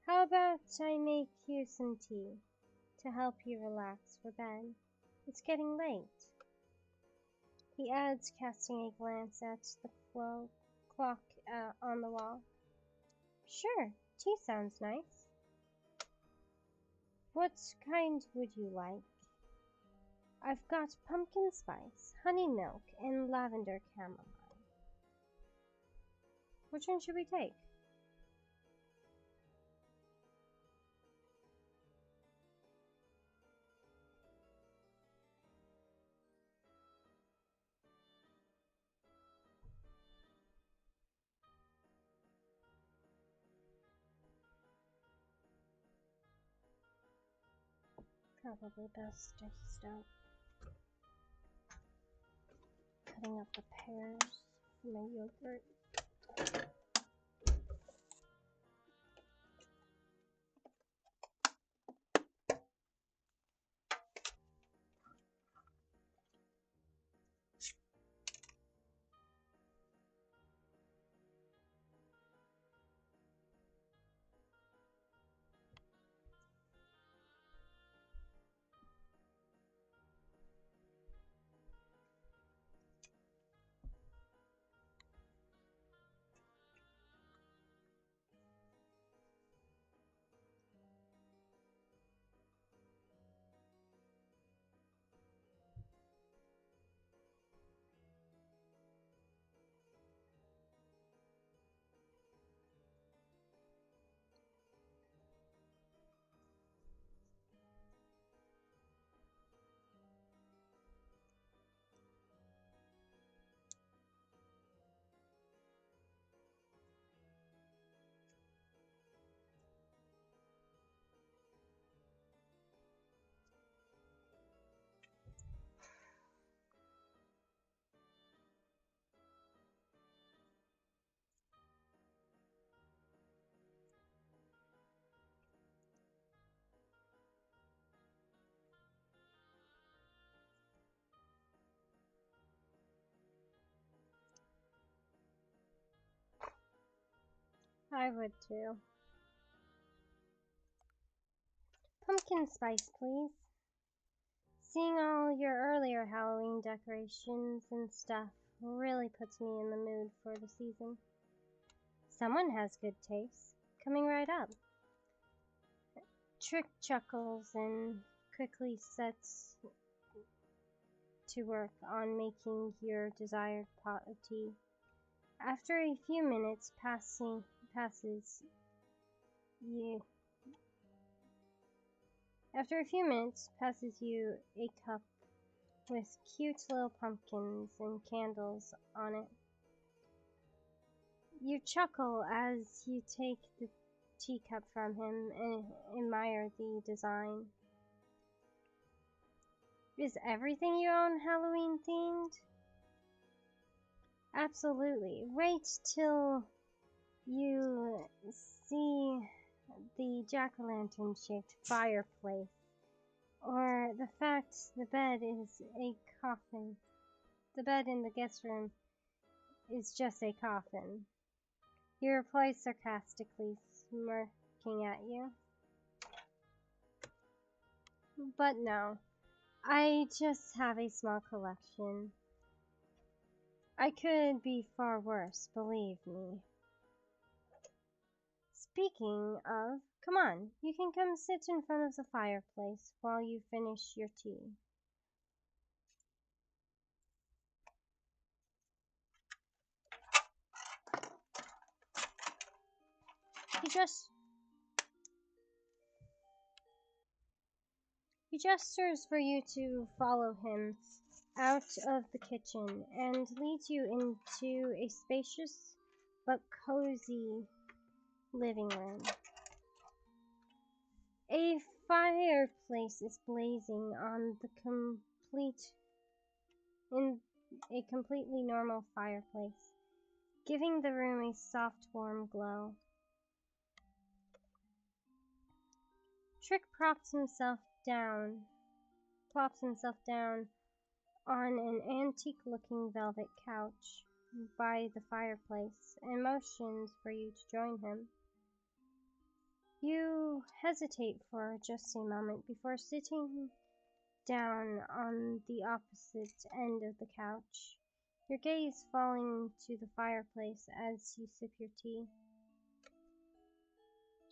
How about I make you some tea to help you relax for bed? It's getting late. He adds, casting a glance at the clock on the wall. Sure, tea sounds nice. What kind would you like? I've got pumpkin spice, honey milk, and lavender chamomile. Which one should we take? Probably best to start cutting up the pears for my yogurt. I would too. Pumpkin spice, please. Seeing all your earlier Halloween decorations and stuff really puts me in the mood for the season. Someone has good taste. Coming right up. Trick chuckles and quickly sets to work on making your desired pot of tea. After a few minutes passes, you After a few minutes passes you a cup with cute little pumpkins and candles on it. You chuckle as you take the teacup from him and admire the design. Is everything you own Halloween themed? Absolutely. Wait till you see the jack-o'-lantern shaped fireplace, or the fact the bed is a coffin. The bed in the guest room is just a coffin. He replies sarcastically, smirking at you. But no, I just have a small collection. I could be far worse, believe me. Speaking of, come on, you can come sit in front of the fireplace while you finish your tea. He just He gestures for you to follow him out of the kitchen and leads you into a spacious but cozy living room. A fireplace is blazing on the in a completely normal fireplace, giving the room a soft, warm glow. Trick plops himself down on an antique-looking velvet couch by the fireplace and motions for you to join him. You hesitate for just a moment before sitting down on the opposite end of the couch, your gaze falling to the fireplace as you sip your tea.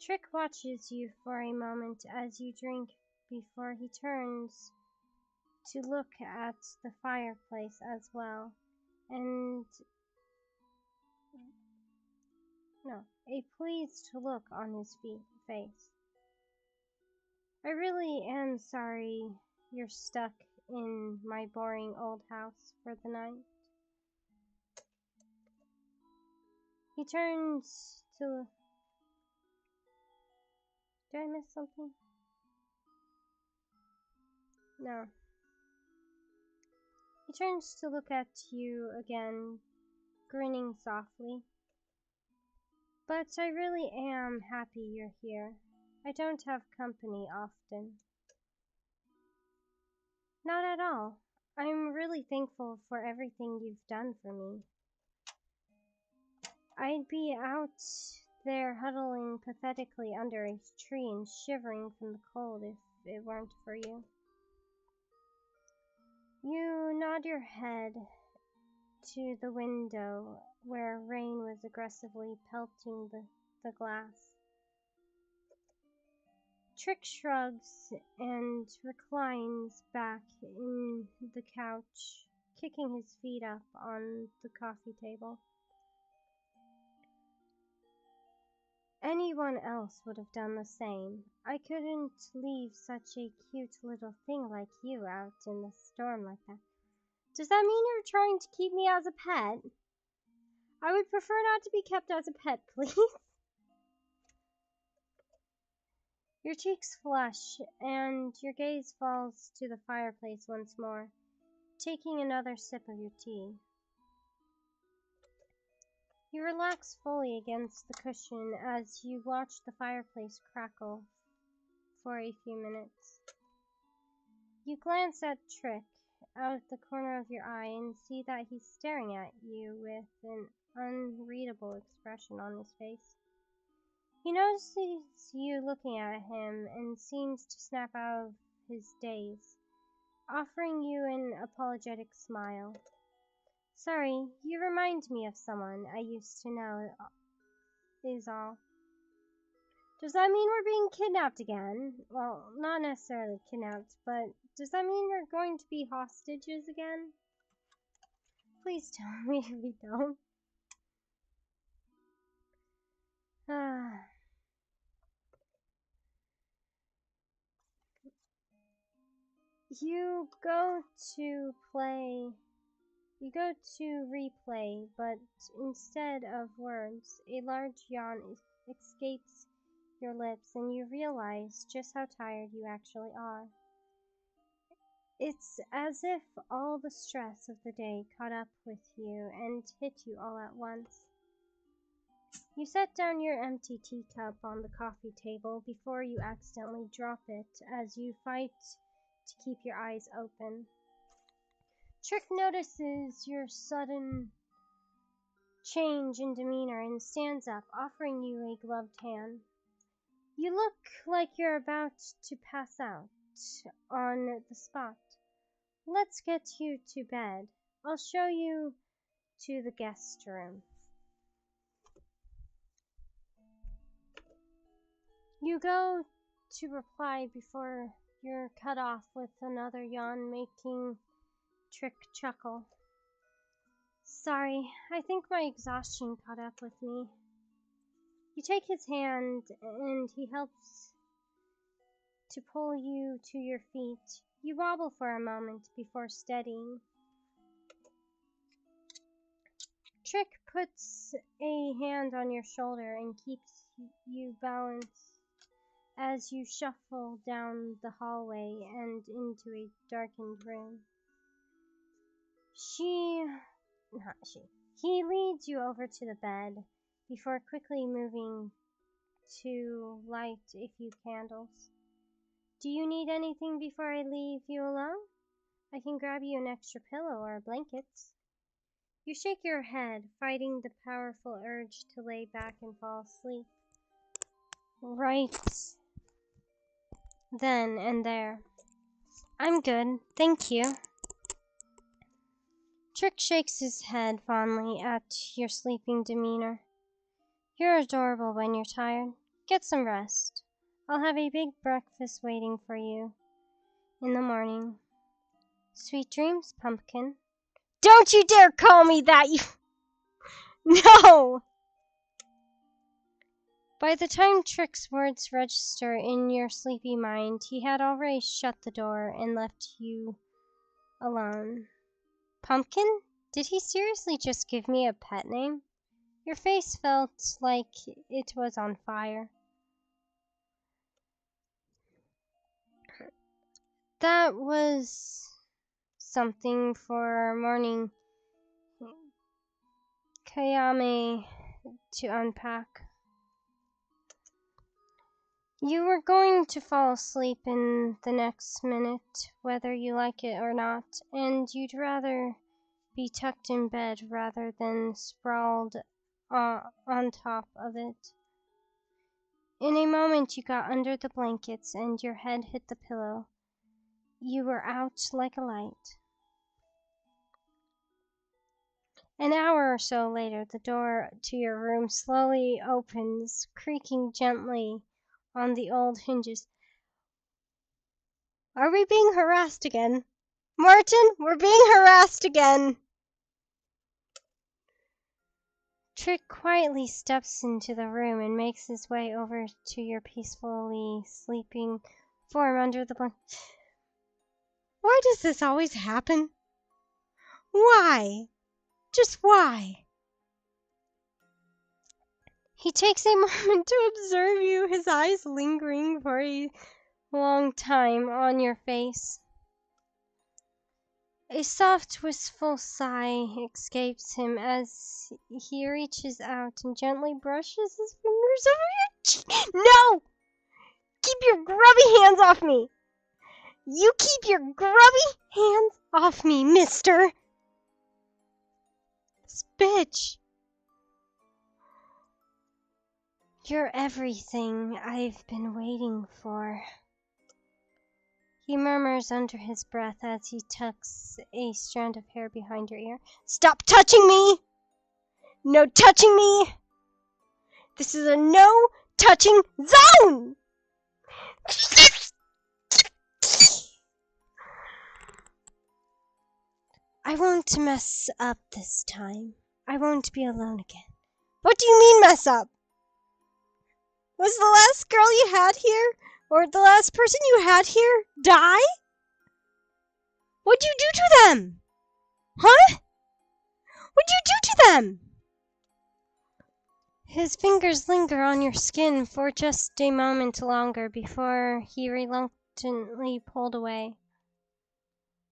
Trick watches you for a moment as you drink before he turns to look at the fireplace as well, and a pleased look on his face. I really am sorry you're stuck in my boring old house for the night. He turns to... Did I miss something? No. He turns to look at you again, grinning softly. But I really am happy you're here. I don't have company often. Not at all. I'm really thankful for everything you've done for me. I'd be out there huddling pathetically under a tree and shivering from the cold if it weren't for you. You nod your head to the window where rain was aggressively pelting the glass. Trick shrugs and reclines back in the couch, kicking his feet up on the coffee table. Anyone else would have done the same. I couldn't leave such a cute little thing like you out in the storm like that. Does that mean you're trying to keep me as a pet? I would prefer not to be kept as a pet, please. Your cheeks flush, and your gaze falls to the fireplace once more, taking another sip of your tea. You relax fully against the cushion as you watch the fireplace crackle for a few minutes. You glance at Trick out the corner of your eye and see that he's staring at you with an unreadable expression on his face. He notices you looking at him and seems to snap out of his daze, offering you an apologetic smile. Sorry, you remind me of someone I used to know, is all. Does that mean we're being kidnapped again? Well, not necessarily kidnapped, but does that mean we're going to be hostages again? Please tell me we don't. Ah. You go to play. You go to replay, but instead of words, a large yawn escapes your lips, and you realize just how tired you actually are. It's as if all the stress of the day caught up with you and hit you all at once. You set down your empty teacup on the coffee table before you accidentally drop it as you fight to keep your eyes open. Trick notices your sudden change in demeanor and stands up, offering you a gloved hand. You look like you're about to pass out on the spot. Let's get you to bed. I'll show you to the guest room. You go to reply before you're cut off with another yawn, making Trick chuckle. Sorry, I think my exhaustion caught up with me. You take his hand and he helps to pull you to your feet. You wobble for a moment before steadying. Trick puts a hand on your shoulder and keeps you balanced as you shuffle down the hallway and into a darkened room. He leads you over to the bed before quickly moving to light a few candles. Do you need anything before I leave you alone? I can grab you an extra pillow or blankets. You shake your head, fighting the powerful urge to lay back and fall asleep. Right then and there. I'm good, thank you. Trick shakes his head fondly at your sleeping demeanor. You're adorable when you're tired. Get some rest. I'll have a big breakfast waiting for you in the morning. Sweet dreams, pumpkin. Don't you dare call me that, you... No! By the time Trick's words register in your sleepy mind, he had already shut the door and left you alone. Pumpkin? Did he seriously just give me a pet name? Your face felt like it was on fire. That was something for morning Kayame to unpack. You were going to fall asleep in the next minute, whether you like it or not, and you'd rather be tucked in bed rather than sprawled on top of it. In a moment you got under the blankets and your head hit the pillow. You were out like a light. An hour or so later, the door to your room slowly opens, creaking gently on the old hinges. Are we being harassed again? Martin, we're being harassed again! Trick quietly steps into the room and makes his way over to your peacefully sleeping form under the blanket. Why does this always happen? Why? Just why? He takes a moment to observe you, his eyes lingering for a long time on your face. A soft, wistful sigh escapes him as he reaches out and gently brushes his fingers over your cheek. No! Keep your grubby hands off me! You keep your grubby hands off me, mister! This bitch! You're everything I've been waiting for. He murmurs under his breath as he tucks a strand of hair behind her ear. Stop touching me! No touching me! This is a no touching zone! I won't mess up this time. I won't be alone again. What do you mean mess up? Was the last girl you had here, or the last person you had here, die? What'd you do to them? Huh? What'd you do to them? His fingers linger on your skin for just a moment longer before he reluctantly pulled away.